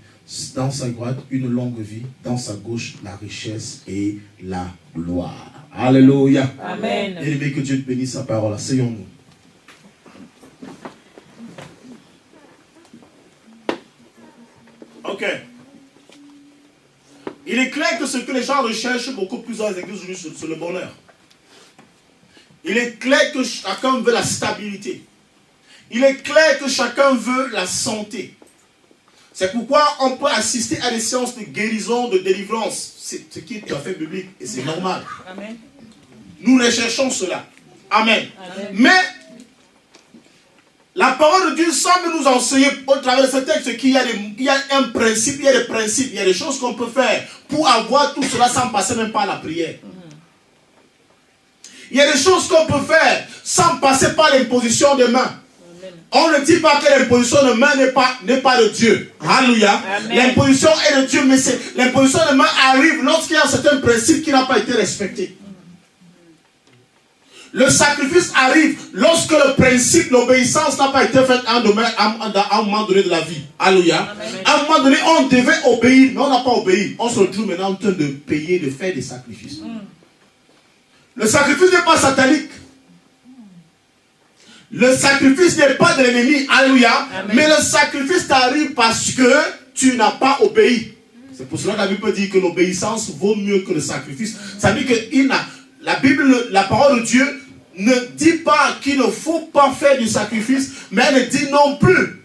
Dans sa droite, une longue vie. Dans sa gauche, la richesse et la gloire. Alléluia. Amen. Et que Dieu te bénisse sa parole. Asseyons-nous. Ok. Il est clair que ce que les gens recherchent beaucoup plus dans les églises aujourd'hui, c'est le bonheur. Il est clair que chacun veut la stabilité. Il est clair que chacun veut la santé. C'est pourquoi on peut assister à des séances de guérison, de délivrance. C'est ce qui est tout à fait biblique et c'est normal. Amen. Nous recherchons cela. Amen. Amen. Mais la parole de Dieu semble nous enseigner au travers de ce texte qu'il y a un principe, il y a des principes, il y a des choses qu'on peut faire pour avoir tout cela sans passer même par la prière. Il y a des choses qu'on peut faire sans passer par l'imposition des mains. On ne dit pas que l'imposition de main n'est pas de Dieu. Alléluia. L'imposition est de Dieu, mais l'imposition de main arrive lorsqu'il y a un certain principe qui n'a pas été respecté. Le sacrifice arrive lorsque le principe, l'obéissance n'a pas été faite à un moment donné de la vie. Alléluia. À un moment donné, on devait obéir, mais on n'a pas obéi. On se retrouve maintenant en train de payer, de faire des sacrifices. Le sacrifice n'est pas satanique. Le sacrifice n'est pas de l'ennemi. Alléluia. Mais le sacrifice t'arrive parce que tu n'as pas obéi. C'est pour cela que la Bible peut dire que l'obéissance vaut mieux que le sacrifice. Ça veut dire que la Bible, la parole de Dieu, ne dit pas qu'il ne faut pas faire du sacrifice, mais elle ne dit non plus,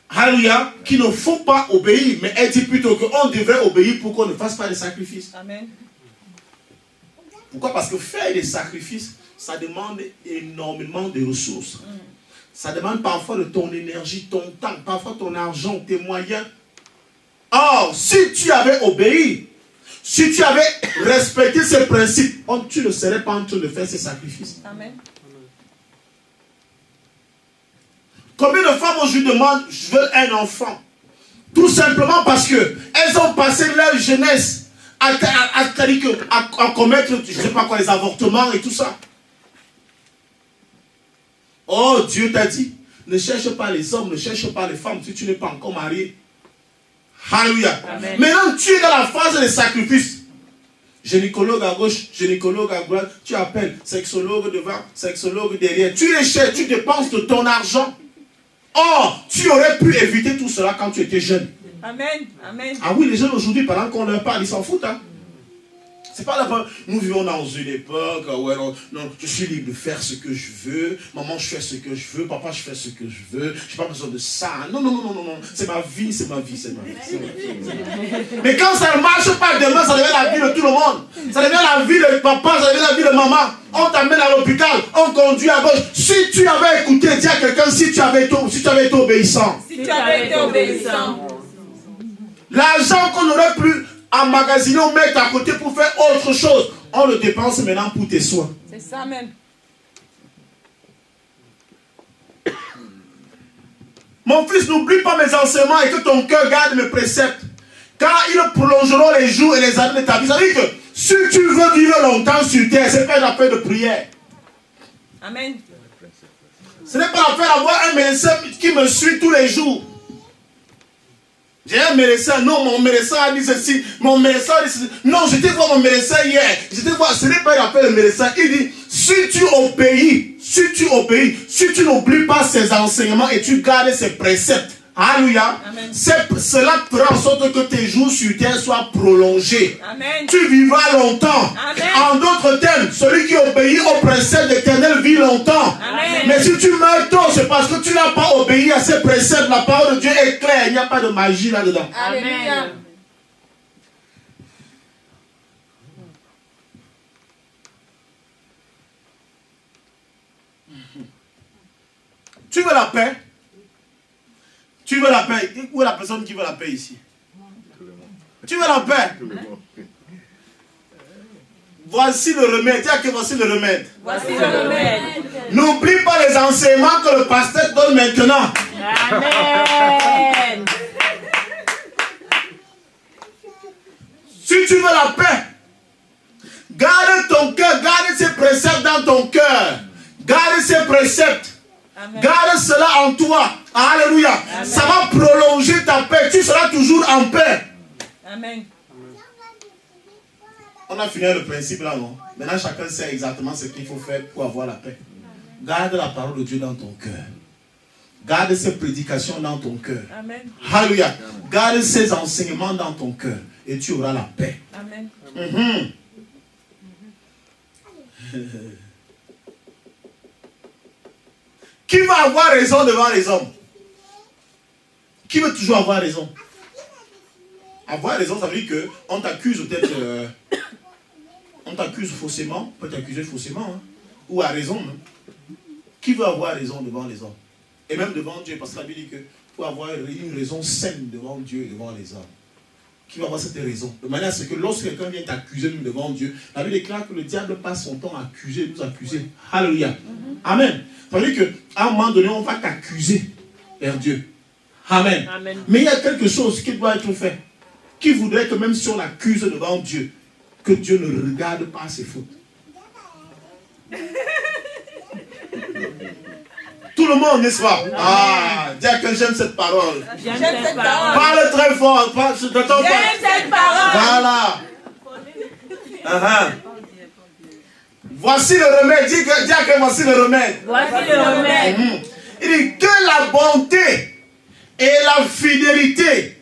alléluia, qu'il ne faut pas obéir, mais elle dit plutôt qu'on devrait obéir pour qu'on ne fasse pas de sacrifice. Amen. Pourquoi? Parce que faire des sacrifices, ça demande énormément de ressources. Ça demande parfois de ton énergie, ton temps, parfois ton argent, tes moyens. Or, si tu avais obéi, si tu avais respecté ces principes, tu ne serais pas en train de faire ces sacrifices. Amen. Combien de femmes aujourd'hui demandent, je veux un enfant? Tout simplement parce que elles ont passé leur jeunesse à commettre, je ne sais pas quoi, les avortements et tout ça. Oh, Dieu t'a dit, ne cherche pas les hommes, ne cherche pas les femmes si tu n'es pas encore marié. Alléluia. Maintenant, tu es dans la phase des sacrifices. Gynécologue à gauche, gynécologue à droite, tu appelles sexologue devant, sexologue derrière. Tu les cherches, tu dépenses de ton argent. Or, tu aurais pu éviter tout cela quand tu étais jeune. Amen. Amen. Ah oui, les jeunes aujourd'hui, pendant qu'on leur parle, ils s'en foutent. Hein? C'est pas la peine. Nous vivons dans une époque où non, je suis libre de faire ce que je veux. Maman, je fais ce que je veux. Papa, je fais ce que je veux. Je n'ai pas besoin de ça. Non, non, non, non, non, non. C'est ma vie, c'est ma vie, c'est ma vie. Mais quand ça ne marche pas demain, ça devient la vie de tout le monde. Ça devient la vie de papa, ça devient la vie de maman. On t'amène à l'hôpital, on conduit à gauche. Si tu avais écouté, dis à quelqu'un, si tu avais été obéissant. Si tu avais été obéissant. L'argent qu'on aurait pu emmagasiner ou mettre à côté pour faire autre chose, on le dépense maintenant pour tes soins. C'est ça même. Mon fils, n'oublie pas mes enseignements et que ton cœur garde mes préceptes. Car ils prolongeront les jours et les années de ta vie. Ça veut dire que si tu veux vivre longtemps sur terre, ce n'est pas l'affaire de prière. Amen. Ce n'est pas l'affaire d'avoir un médecin qui me suit tous les jours. J'ai un médecin, non, mon médecin a dit ceci, mon médecin a dit ceci. Non, j'étais voir mon médecin hier. J'étais voir, ce n'est pas l'affaire de médecin. Il dit, si tu obéis, si tu n'oublies pas ses enseignements et tu gardes ses préceptes, alléluia, cela fera en sorte que tes jours sur terre soient prolongés. Amen. Tu vivras longtemps. Amen. En d'autres termes, celui qui obéit aux préceptes d'Éternel vit longtemps. Amen. Mais si tu meurs tôt, c'est parce que tu n'as pas obéi à ces préceptes. La parole de Dieu est claire. Il n'y a pas de magie là-dedans. Alléluia. Tu veux la paix? Tu veux la paix? Où est la personne qui veut la paix ici? Tu veux la paix? Voici le remède. Tiens que voici le remède. Voici le remède. N'oublie pas les enseignements que le pasteur donne maintenant. Amen. Si tu veux la paix, garde ton cœur, garde ces préceptes dans ton cœur. Garde ces préceptes. Amen. Garde cela en toi. Alléluia. Amen. Ça va prolonger ta paix. Tu seras toujours en paix. Amen. On a fini le principe là, non? Maintenant, chacun sait exactement ce qu'il faut faire pour avoir la paix. Garde la parole de Dieu dans ton cœur. Garde ses prédications dans ton cœur. Amen. Alléluia. Garde ses enseignements dans ton cœur. Et tu auras la paix. Amen. Qui va avoir raison devant les hommes? Qui veut toujours avoir raison? Avoir raison, ça veut dire qu'on t'accuse peut-être... on t'accuse faussement. On peut t'accuser faussement. Hein, ou à raison. Hein. Qui veut avoir raison devant les hommes? Et même devant Dieu. Parce que la Bible dit que pour avoir une raison saine devant Dieu et devant les hommes. Qui va avoir cette raison? De manière à ce que lorsque quelqu'un vient t'accuser devant Dieu, la Bible déclare que le diable passe son temps à accuser, nous accuser. Alléluia. Amen. Ça veut dire qu'à un moment donné, on va t'accuser vers Dieu. Amen. Amen. Mais il y a quelque chose qui doit être fait. Qui voudrait que même si on l'accuse devant Dieu, que Dieu ne regarde pas ses fautes. Tout le monde, n'est-ce pas? Ah, dis à que j'aime cette parole. J'aime cette parole. Parle très fort. J'aime cette parole. Voilà. Voici le remède. Dis à que voici le remède. Voici le remède. Il dit que la bonté et la fidélité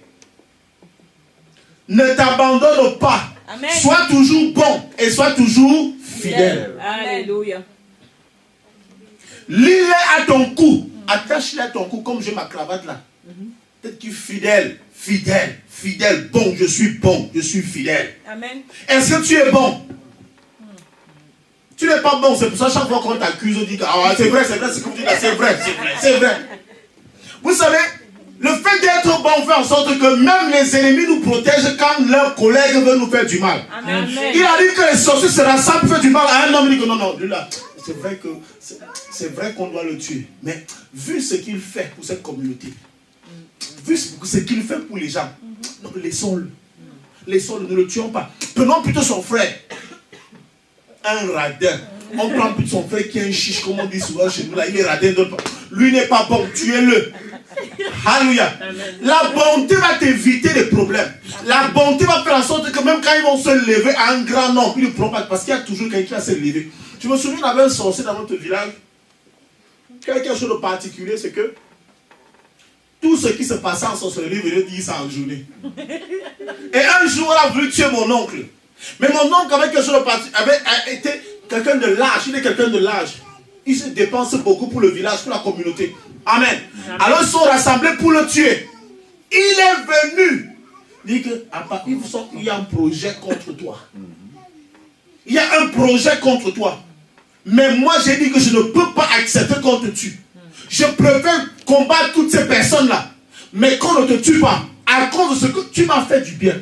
ne t'abandonnent pas. Amen. Sois toujours bon et sois toujours fidèle. Alléluia. Lis-les à ton cou. Attache-les à ton cou comme j'ai ma cravate là. Peut-être qu'il est fidèle, fidèle, fidèle, bon, je suis fidèle. Amen. Est-ce que tu es bon? Tu n'es pas bon, c'est pour ça chaque fois qu'on t'accuse, on dit que ah, c'est vrai, ce que vous dites là, c'est vrai. Vous savez, le fait d'être bon fait en sorte que même les ennemis nous protègent quand leurs collègues veulent nous faire du mal. Amen. Il a dit que les sorciers se rassemblent pour faire du mal à un homme. Il dit que non, lui là, c'est vrai qu'on doit le tuer. Mais vu ce qu'il fait pour cette communauté, vu ce qu'il fait pour les gens, donc laissons-le. Laissons-le, ne le tuons pas. Prenons plutôt son frère. Un radin. On prend plutôt son frère qui est un chiche, comme on dit souvent chez nous. Là, il est radin. Lui n'est pas bon, tuez-le. Alléluia. La bonté va t'éviter les problèmes. La bonté va faire en sorte que même quand ils vont se lever à un grand nombre, ils ne pourront pas. Parce qu'il y a toujours quelqu'un qui va se lever. Je me souviens, on avait un sorcier dans notre village. Quelque chose de particulier, c'est que tout ce qui se passait en sorcellerie venait dire ça en journée. Et un jour, elle a voulu tuer mon oncle. Mais mon oncle avait quelque chose de particulier, avait été quelqu'un de large. Il est quelqu'un de large. Il se dépense beaucoup pour le village, pour la communauté. Amen. Alors ils sont rassemblés pour le tuer. Il est venu. Il dit que il y a un projet contre toi. Il y a un projet contre toi. Mais moi j'ai dit que je ne peux pas accepter qu'on te tue. Je préfère combattre toutes ces personnes-là. Mais qu'on ne te tue pas. À cause de ce que tu m'as fait du bien.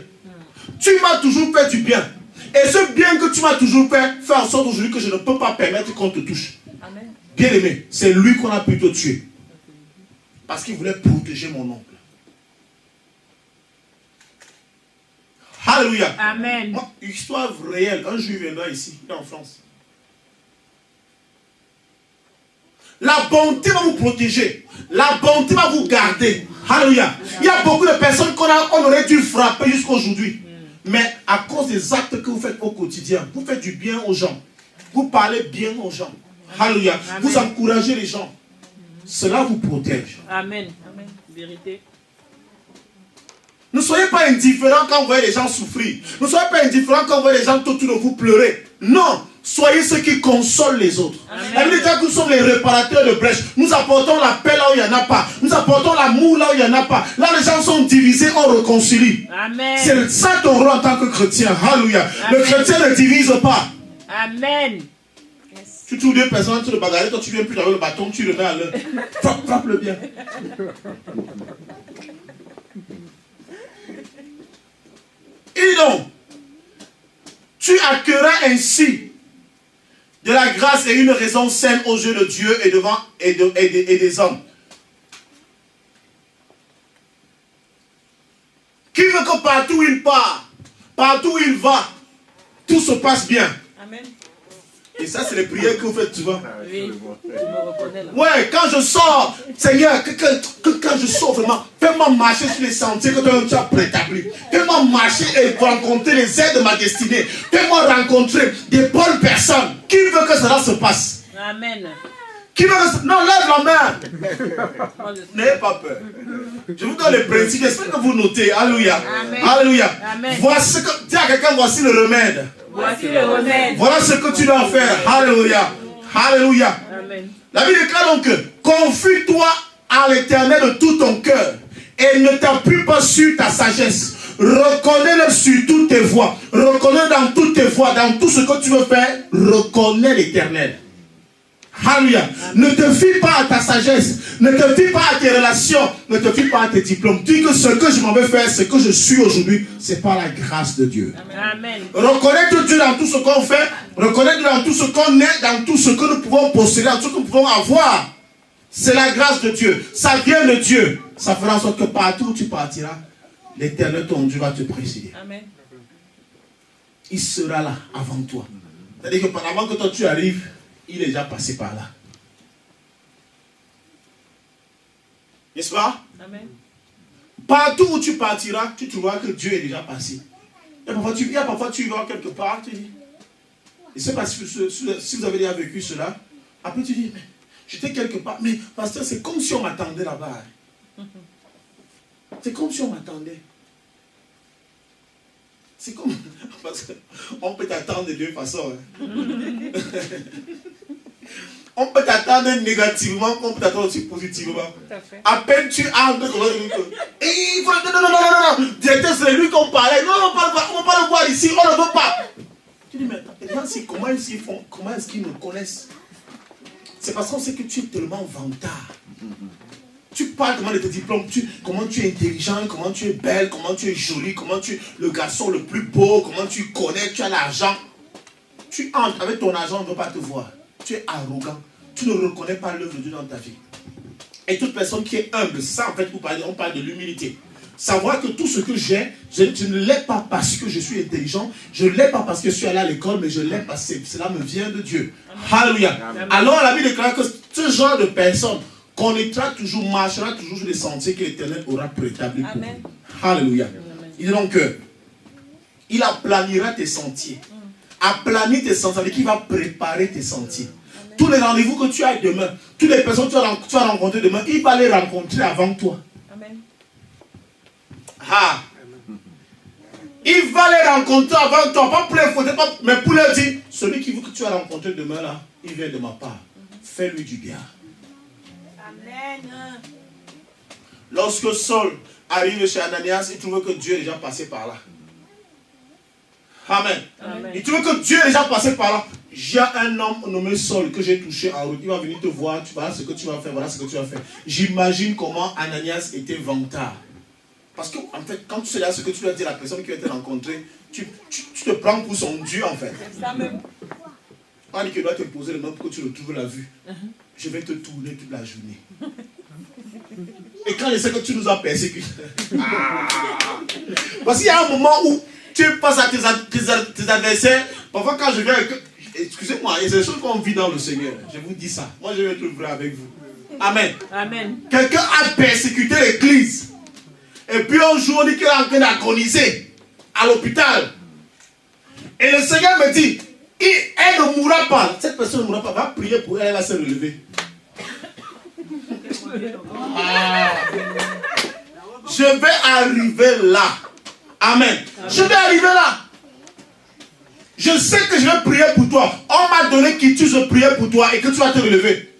Tu m'as toujours fait du bien. Et ce bien que tu m'as toujours fait en sorte aujourd'hui que je ne peux pas permettre qu'on te touche. Amen. Bien aimé, c'est lui qu'on a plutôt tué. Parce qu'il voulait protéger mon oncle. Alléluia. Amen. Moi, histoire réelle. Un juif viendra ici, en France. La bonté va vous protéger. La bonté va vous garder. Alléluia. Il y a beaucoup de personnes qu'on aurait dû frapper jusqu'à aujourd'hui. Mais à cause des actes que vous faites au quotidien, vous faites du bien aux gens. Vous parlez bien aux gens. Alléluia. Vous encouragez les gens. Cela vous protège. Amen. Amen. Vérité. Ne soyez pas indifférents quand vous voyez les gens souffrir. Ne soyez pas indifférents quand vous voyez les gens autour de vous pleurer. Non. Soyez ceux qui consolent les autres. La Bible dit que nous sommes les réparateurs de brèches. Nous apportons la paix là où il n'y en a pas. Nous apportons l'amour là où il n'y en a pas. Là, les gens sont divisés, on réconcilie. C'est ça ton rôle en tant que chrétien. Alléluia. Le chrétien ne divise pas. Amen. Tu trouves deux personnes sur le bagarre, toi tu viens plus avec le bâton, tu le mets à l'heure. Frappe-le bien. Et donc, tu accueilleras ainsi de la grâce et une raison saine aux yeux de Dieu et des hommes. Qui veut que partout où il part, partout où il va, tout se passe bien. Amen. Et ça, c'est les prières que vous faites souvent. Oui, je me reconnais là. Ouais, quand je sors, Seigneur, quand je sors vraiment, fais-moi marcher sur les sentiers que tu as préétablis. Fais-moi marcher et rencontrer les aides de ma destinée. Fais-moi rencontrer des bonnes personnes. Qui veut que cela se passe? Amen. Qui veut que ça... Non, lève la main. N'ayez pas peur. Je vous donne les principes. J'espère que vous notez. Alléluia. Amen. Alléluia. Amen. Voici que... Dis à quelqu'un, voici le remède. Voici le remède. Voilà ce que tu dois faire. Alléluia. Alléluia. Amen. La Bible déclare donc que confie-toi à l'Éternel de tout ton cœur et ne t'appuie pas sur ta sagesse. Reconnais-le sur toutes tes voies. Reconnais dans toutes tes voies, dans tout ce que tu veux faire, reconnais l'Éternel. Alléluia. Ne te fie pas à ta sagesse. Ne te fie pas à tes relations. Ne te fie pas à tes diplômes. Dis que ce que je m'en vais faire, ce que je suis aujourd'hui, c'est par la grâce de Dieu. Amen. Reconnaître Dieu dans tout ce qu'on fait. Reconnaître Dieu dans tout ce qu'on est. Dans tout ce que nous pouvons posséder. Dans tout ce que nous pouvons avoir. C'est la grâce de Dieu. Ça vient de Dieu. Ça fera en sorte que partout où tu partiras, l'Éternel ton Dieu va te présider. Amen. Il sera là avant toi. C'est-à-dire que avant que toi tu arrives, il est déjà passé par là. N'est-ce pas? Amen. Partout où tu partiras, tu trouveras que Dieu est déjà passé. Et parfois tu vas quelque part, tu dis, je ne sais pas si vous avez déjà vécu cela. Après tu dis, mais j'étais quelque part, mais pasteur, c'est comme si on m'attendait là-bas. C'est comme si on m'attendait. C'est comme... Parce qu'on peut t'attendre de deux façons. On peut t'attendre négativement, on peut t'attendre aussi positivement. À peine tu entres, et il faut... Non. Directeur, c'est lui qu'on parlait. Non, on ne va pas le voir ici, on ne veut pas. Tu dis, mais comment est-ce qu'ils nous connaissent? C'est parce qu'on sait que tu es tellement vantard. Tu parles tellement de tes diplômes, comment tu es intelligent, comment tu es belle, comment tu es jolie, comment tu es le garçon le plus beau, comment tu connais, tu as l'argent. Tu entres avec ton argent, on ne veut pas te voir. Tu es arrogant. Tu ne reconnais pas l'œuvre de Dieu dans ta vie. Et toute personne qui est humble, c'est ça en fait, on parle de l'humilité. Savoir que tout ce que j'ai, je ne l'ai pas parce que je suis intelligent, je ne l'ai pas parce que je suis allé à l'école, mais je l'ai parce que cela me vient de Dieu. Alléluia. Alors la Bible déclare que ce genre de personne connaîtra toujours, marchera toujours sur les sentiers que l'Éternel aura préétablis pour lui. Alléluia. Il dit donc que il aplanira tes sentiers. Aplanir tes sentiers, c'est-à-dire qu'il va préparer tes sentiers. Tous les rendez-vous que tu as demain, toutes les personnes que tu vas rencontrer demain, il va les rencontrer avant toi. Amen. Ah. Il va les rencontrer avant toi, pas pour les fouetter, mais pour leur dire, celui que tu vas rencontrer demain là, il vient de ma part. Fais-lui du bien. Amen. Lorsque Saul arrive chez Ananias, il trouve que Dieu est déjà passé par là. Amen. Amen. Il trouve que Dieu est déjà passé par là. J'ai un homme nommé Saul que j'ai touché en route. Il va venir te voir, voilà ce que tu vas faire, voilà ce que tu vas faire. J'imagine comment Ananias était vantard. Parce que, en fait, quand tu sais là ce que tu dois dire à la personne qui va te rencontrer, tu te prends pour son Dieu, en fait. C'est ça même. On dit qu'il doit te poser les mains pour que tu retrouves la vue. Je vais te tourner toute la journée. Et quand je sais que tu nous as persécutés. Parce qu'il y a un moment où tu passes à tes adversaires. Parfois, quand je viens. Excusez-moi, il y a des choses qu'on vit dans le Seigneur. Je vous dis ça. Moi, je vais être vrai avec vous. Amen. Amen. Quelqu'un a persécuté l'église. Et puis un jour, on dit qu'il est en train d'agoniser à l'hôpital. Et le Seigneur me dit, elle ne mourra pas. Cette personne ne mourra pas. Va prier pour elle, elle va se relever. Je vais arriver là. Amen. Je vais arriver là. Je sais que je vais prier pour toi. On m'a donné qui tu veux prier pour toi et que tu vas te relever.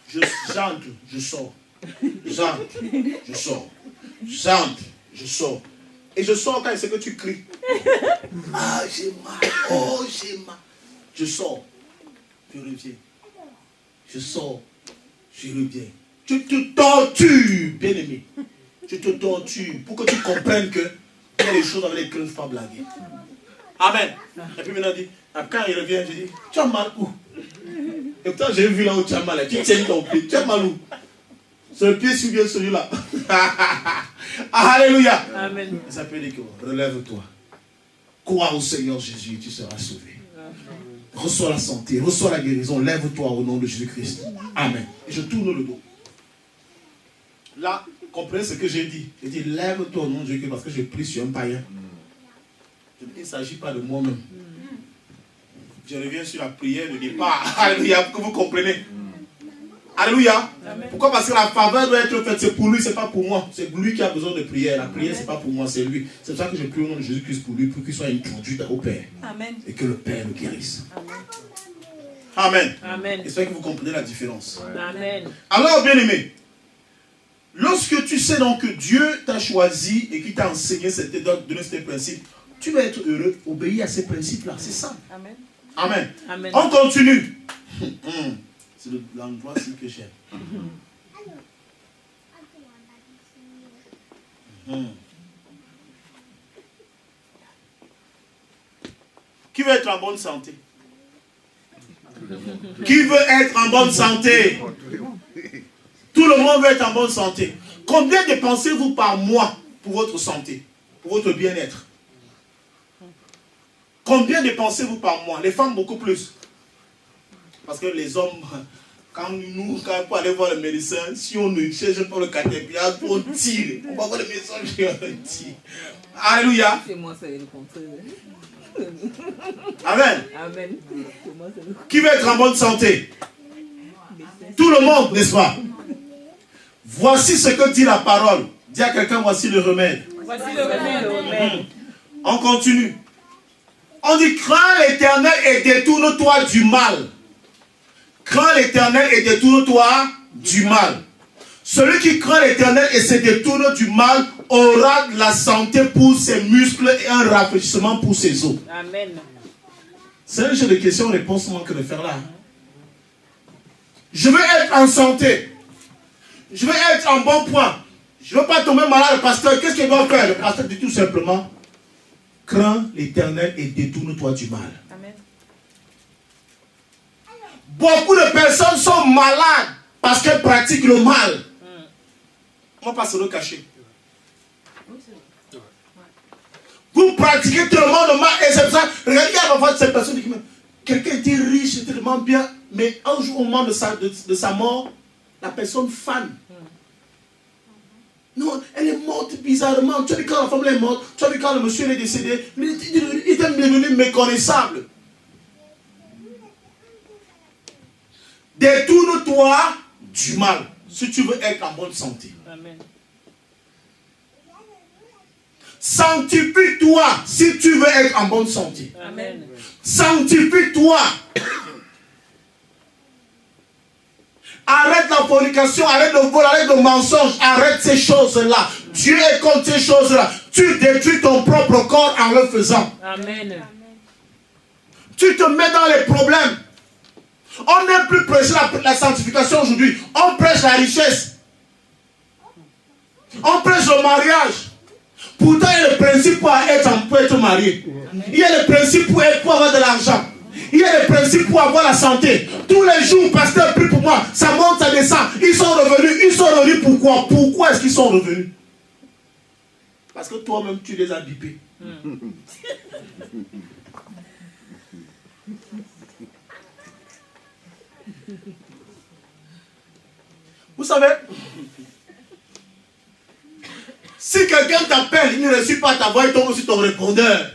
J'entre, je sors. J'entre, je sors. J'entre, je sors. Et je sors quand c'est que tu cries. Ah, j'ai mal. Oh, j'ai mal. Je sors. Je reviens. Je sors. Je reviens. Tu te tortures, bien-aimé. Tu te tortures pour que tu comprennes que il y a des choses avec lesquelles il ne faut pas blaguer. Amen. Et puis maintenant, quand il revient, je dis, tu as mal où? Et pourtant, j'ai vu là où tu as mal. Tu tiens ton pied. Tu as mal où? C'est le pied sur bien celui-là. Alléluia. Amen. Ça peut dire que relève-toi. Crois au Seigneur Jésus, tu seras sauvé. Reçois la santé, reçois la guérison. Lève-toi au nom de Jésus-Christ. Amen. Et je tourne le dos. Là, comprenez ce que j'ai dit. J'ai dit, lève-toi au nom de Jésus parce que je prie sur un païen. Il ne s'agit pas de moi-même. Je reviens sur la prière de départ. Alléluia, pour que vous compreniez. Alléluia. Amen. Pourquoi? Parce que la faveur doit être faite. C'est pour lui, c'est pas pour moi. C'est lui qui a besoin de prière. La prière, c'est pas pour moi, c'est lui. C'est pour ça que je prie au nom de Jésus-Christ pour lui, pour qu'il soit introduit au Père. Amen. Et que le Père le guérisse. Amen. Amen. J'espère que vous comprenez la différence. Amen. Alors, bien aimé, lorsque tu sais donc que Dieu t'a choisi et qu'il t'a enseigné donné ces principes, tu vas être heureux, obéir à ces principes-là. C'est ça. Amen. Amen. Amen. On continue. C'est l'endroit-ci que j'aime. Qui veut être en bonne santé? Qui veut être en bonne santé? Tout le monde veut être en bonne santé. Combien dépensez-vous par mois pour votre santé, pour votre bien-être? Combien dépensez-vous par mois? Les femmes, beaucoup plus. Parce que les hommes, quand on aller voir le médecin, si on ne cherche pas le caterpillar, on tire. On va voir le médecin, on tire. Alléluia. Chez moi, c'est le contraire. Amen. Amen. Chez moi, c'est le... Qui veut être en bonne santé? Tout le monde, n'est-ce pas? Voici ce que dit la parole. Dis à quelqu'un, voici le remède. Voici le remède. On continue. On dit, crains l'Éternel et détourne-toi du mal. Crains l'Éternel et détourne-toi du mal. Celui qui craint l'Éternel et se détourne du mal aura de la santé pour ses muscles et un rafraîchissement pour ses os. Amen. C'est un jeu de questions-réponses manque de faire là. Je veux être en santé. Je veux être en bon point. Je ne veux pas tomber malade. Le pasteur, qu'est-ce qu'il doit faire? Le pasteur dit tout simplement, crains l'Éternel et détourne-toi du mal. Amen. Beaucoup de personnes sont malades parce qu'elles pratiquent le mal. On ne va pas se le cacher. Vous pratiquez tellement le mal et c'est pour ça. Regardez, il y a parfois ces personnes qui disent, quelqu'un était riche, était tellement bien, mais un jour au moment de sa mort, la personne fan. Non, elle est morte bizarrement. Tu as vu quand la femme est morte, tu as vu quand le monsieur est décédé, il était devenu méconnaissable. Détourne-toi du mal si tu veux être en bonne santé. Amen. Sanctifie-toi si tu veux être en bonne santé. Amen. Sanctifie-toi. Arrête la fornication, arrête le vol, arrête le mensonge, arrête ces choses-là. Dieu est contre ces choses-là. Tu détruis ton propre corps en le faisant. Amen. Tu te mets dans les problèmes. On n'est plus prêcher la sanctification aujourd'hui. On prêche la richesse. On prêche le mariage. Pourtant, il y a le principe pour être marié. Il y a le principe pour avoir de l'argent. Il y a le principe pour avoir la santé. Tous les jours, pasteur prie pour moi. Ça monte, ça descend. Ils sont revenus. Ils sont revenus pourquoi? Pourquoi est-ce qu'ils sont revenus? Parce que toi-même, tu les as bipés. Vous savez, si quelqu'un t'appelle, il ne reçoit pas ta voix, il tombe sur ton répondeur.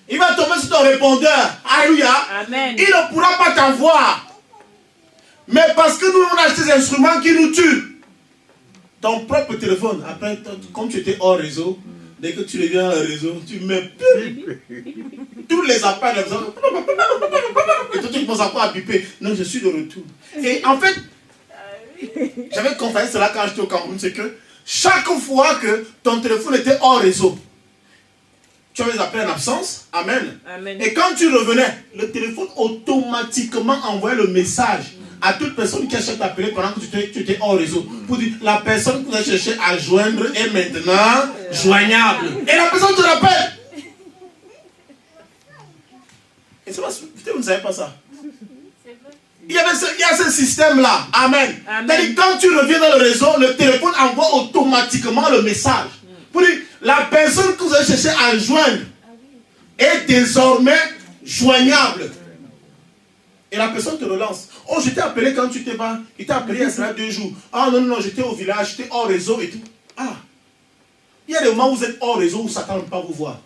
Il va tomber sur ton répondeur. Alléluia. Amen. Il ne pourra pas t'avoir. Mais parce que nous, on a ces instruments qui nous tuent. Ton propre téléphone, après, comme tu étais hors réseau, dès que tu reviens au réseau, tu mets tous les appels. Et toi, tu penses à quoi à piper? Non, je suis de retour. Et en fait, j'avais constaté cela quand j'étais au Cameroun, c'est que chaque fois que ton téléphone était hors réseau, tu avais des appels en absence. Amen. Amen. Et quand tu revenais, le téléphone automatiquement envoyait le message à toute personne qui a cherché à t'appeler pendant que tu étais hors réseau. Pour dire, la personne que vous avez cherché à joindre est maintenant joignable. Et la personne te rappelle. Et c'est pas, vous ne savez pas ça. Il y a ce système-là. Amen. C'est-à-dire, quand tu reviens dans le réseau, le téléphone envoie automatiquement le message. Pour dire, la personne que vous avez cherché à joindre est désormais joignable. Et la personne te relance. Oh, je t'ai appelé quand tu t'es pas. Il t'a appelé il y a cela 2 jours. Ah non, non, j'étais au village, j'étais hors réseau et tout. Ah. Il y a des moments où vous êtes hors réseau où Satan ne peut pas vous voir.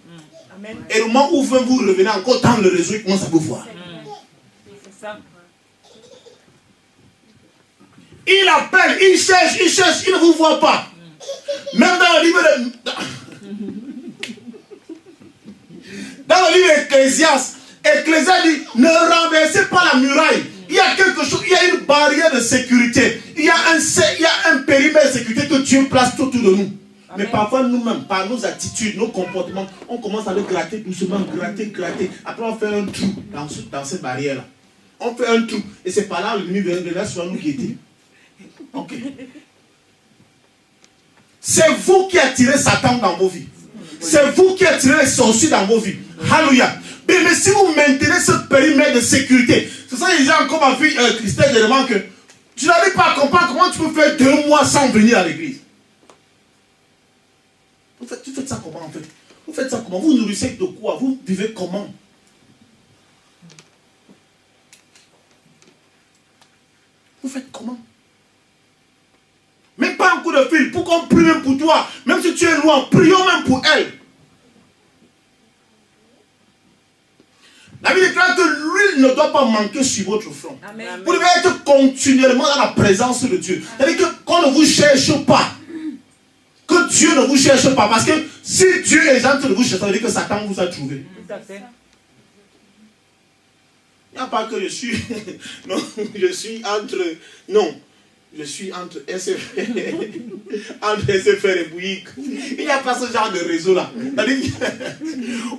Amen. Et le moment où vous revenez encore dans le réseau, il commence à vous voir. C'est ça. Il appelle, il cherche, il ne vous voit pas. Même dans le livre de... Dans le livre d'Ecclésiaste, Ecclésiaste dit, ne renversez pas la muraille. Il y a quelque chose, il y a une barrière de sécurité. Il y a un périmètre de sécurité que Dieu place tout autour de nous. Mais parfois nous-mêmes, par nos attitudes, nos comportements, on commence à le gratter doucement, gratter. Après on fait un trou dans cette barrière-là. On fait un trou. Et c'est par là que l'ennemi vient souvent nous guetter. Ok. C'est vous qui attirez Satan dans vos vies. C'est vous qui attirez les sorciers dans vos vies. Alléluia. Mais si vous maintenez ce périmètre de sécurité, c'est ça les gens comme ma fille Christelle demande que tu n'arrives pas à comprendre comment tu peux faire 2 mois sans venir à l'église. Tu faites ça comment en fait? Vous faites ça comment? Vous nourrissez de quoi? Vous vivez comment? Vous faites comment? Même pas un coup de fil, pour qu'on prie même pour toi. Même si tu es loin, prions même pour elle. La Bible déclare que l'huile ne doit pas manquer sur votre front. Amen. Vous devez être continuellement dans la présence de Dieu. C'est-à-dire qu'on ne vous cherche pas. Que Dieu ne vous cherche pas. Parce que si Dieu est gentil de vous chercher, ça veut dire que Satan vous a trouvé. Tout à fait. Il n'y a pas que je suis... non, je suis entre... Non. je suis entre SFR, entre SFR et Bouygues. Il n'y a pas ce genre de réseau-là.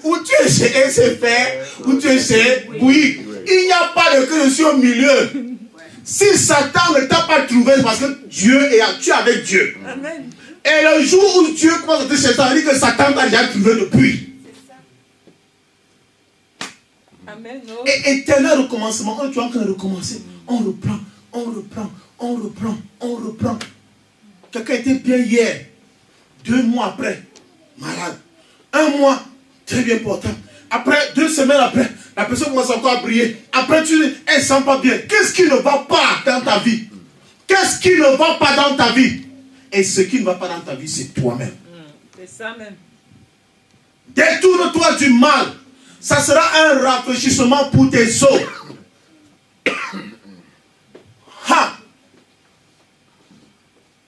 Où tu es chez SFR, où tu es chez Bouygues. Il n'y a pas de que je suis au milieu. Si Satan ne t'a pas trouvé, c'est parce que Dieu est, tu es avec Dieu. Amen. Et le jour où Dieu commence à te chercher, ça veut dire que Satan t'a déjà trouvé depuis. Amen. Et éternel recommencement, tu es en train de recommencer. On reprend, on reprend, on reprend, on reprend. Quelqu'un était bien hier, 2 mois après, malade. 1 mois, très bien portant. Après, 2 semaines après, la personne commence encore à briller. Après, tu dis, elle ne sent pas bien. Qu'est-ce qui ne va pas dans ta vie? Qu'est-ce qui ne va pas dans ta vie? Et ce qui ne va pas dans ta vie, c'est toi-même. C'est ça même. Détourne-toi du mal. Ça sera un rafraîchissement pour tes os. Ha!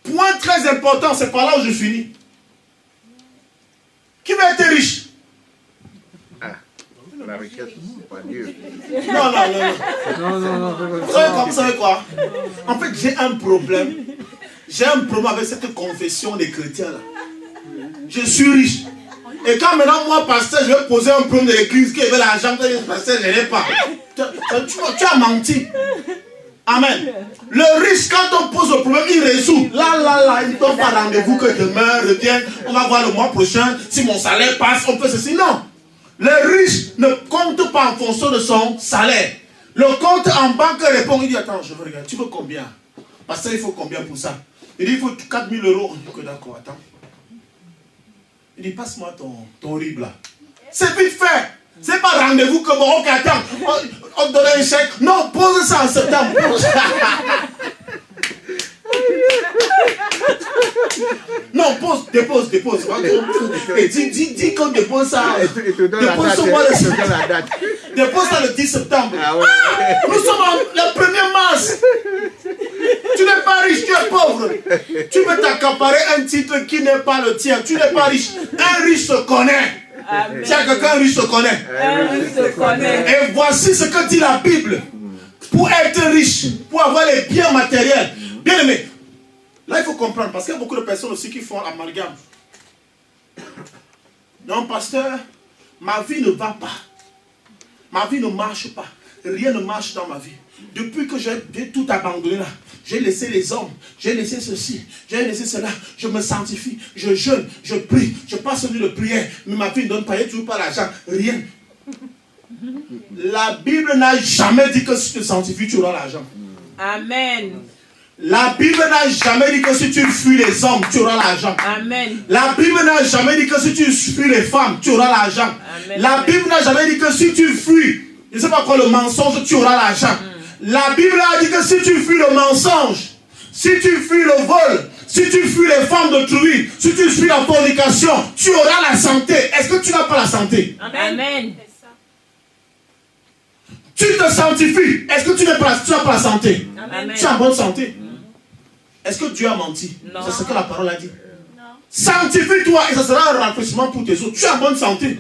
Point très important, c'est par là où je finis. Qui va être riche? La richesse, c'est pas Dieu. Non. Vous savez quoi? En fait, j'ai un problème. J'ai un problème avec cette confession des chrétiens là. Je suis riche. Et quand maintenant, moi, pasteur, je vais poser un problème de l'église qui avait l'argent, pasteur, je n'ai pas. Tu as menti. Amen. Le riche, quand on pose le problème, il résout. Là, il ne donne pas rendez-vous que demain, reviens, on va voir le mois prochain. Si mon salaire passe, on peut ceci. Non. Le riche ne compte pas en fonction de son salaire. Le compte en banque répond, il dit, attends, je veux regarder, tu veux combien? Parce qu'il faut combien pour ça? Il dit, il faut 4 000 euros. Je dis, d'accord, attends. Il dit, passe-moi ton RIB là. C'est vite fait. C'est pas rendez-vous que bon, ok, attends, on te donne un chèque. Non, pose ça en septembre. Non, dépose. Et dis qu'on dépose ça. Dépose ça le 10 septembre. Ah ouais. Nous sommes le 1er mars. Tu n'es pas riche, tu es pauvre. Tu veux t'accaparer un titre qui n'est pas le tien. Tu n'es pas riche. Un riche se connaît. Amen. Tiens, quelqu'un riche se connaît. Un riche se connaît. Et voici ce que dit la Bible. Pour être riche, pour avoir les biens matériels. Bien aimé. Là, il faut comprendre, parce qu'il y a beaucoup de personnes aussi qui font amalgame. Non, pasteur, ma vie ne va pas. Ma vie ne marche pas. Rien ne marche dans ma vie. Depuis que j'ai tout abandonné là, j'ai laissé les hommes, j'ai laissé ceci, j'ai laissé cela, je me sanctifie, je jeûne, je prie, je passe une nuit de prière, mais ma vie ne donne pas, il n'y a toujours pas l'argent, rien. La Bible n'a jamais dit que si tu te sanctifies, tu auras l'argent. Amen. La Bible n'a jamais dit que si tu fuis les hommes, tu auras l'argent. Amen. La Bible n'a jamais dit que si tu fuis les femmes, tu auras l'argent. La Bible n'a jamais dit que si tu fuis, je ne sais pas quoi, le mensonge, tu auras l'argent. La Bible a dit que si tu fuis le mensonge, si tu fuis le vol, si tu fuis les femmes d'autrui, si tu fuis la fornication, tu auras la santé. Est-ce que tu n'as pas la santé? Amen. Tu te sanctifies. Est-ce que tu n'as pas la santé? Amen. Tu es en bonne santé. Est-ce que Dieu a menti? Non. C'est ce que la parole a dit. Non. Sanctifie-toi et ça sera un rafraîchissement pour tes autres. Tu es en bonne santé.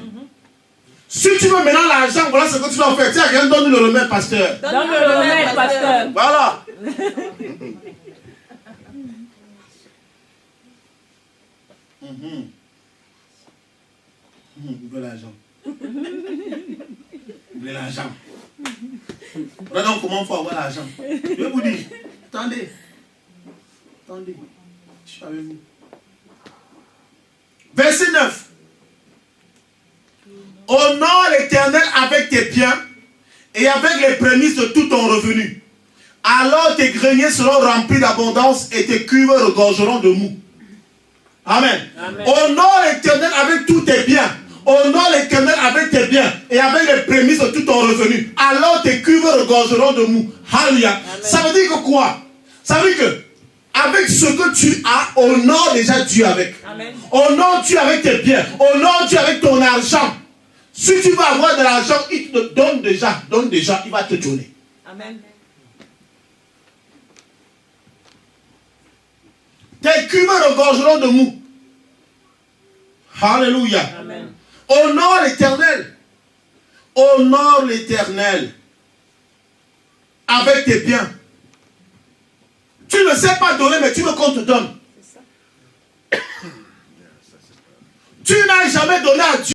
Si tu veux maintenant l'argent, voilà ce que tu dois faire. Tiens, rien, donne-nous le remède, pasteur. Donne-nous le remède, pasteur. Voilà. Vous voulez l'argent. Vous voulez l'argent. Voilà donc comment il faut avoir l'argent. Je vais vous dire. Attendez. Je suis avec vous. Verset 9. Honore l'Éternel avec tes biens et avec les prémices de tout ton revenu. Alors tes greniers seront remplis d'abondance et tes cuves regorgeront de mou. Amen. Honore l'Éternel avec tous tes biens. Honore l'Éternel avec tes biens et avec les prémices de tout ton revenu. Alors tes cuves regorgeront de mou. Alléluia. Ça veut dire que quoi? Ça veut dire que avec ce que tu as, honore déjà Dieu avec. Amen. Honore Dieu avec tes biens. Honore Dieu avec ton argent. Si tu veux avoir de l'argent, il te donne déjà, il va te donner. Amen. Tes cuves regorgeront de mou. Alléluia. Amen. Honore l'Éternel. Honore l'Éternel avec tes biens. Tu ne sais pas donner, mais tu veux qu'on te donne. Tu n'as jamais donné à Dieu.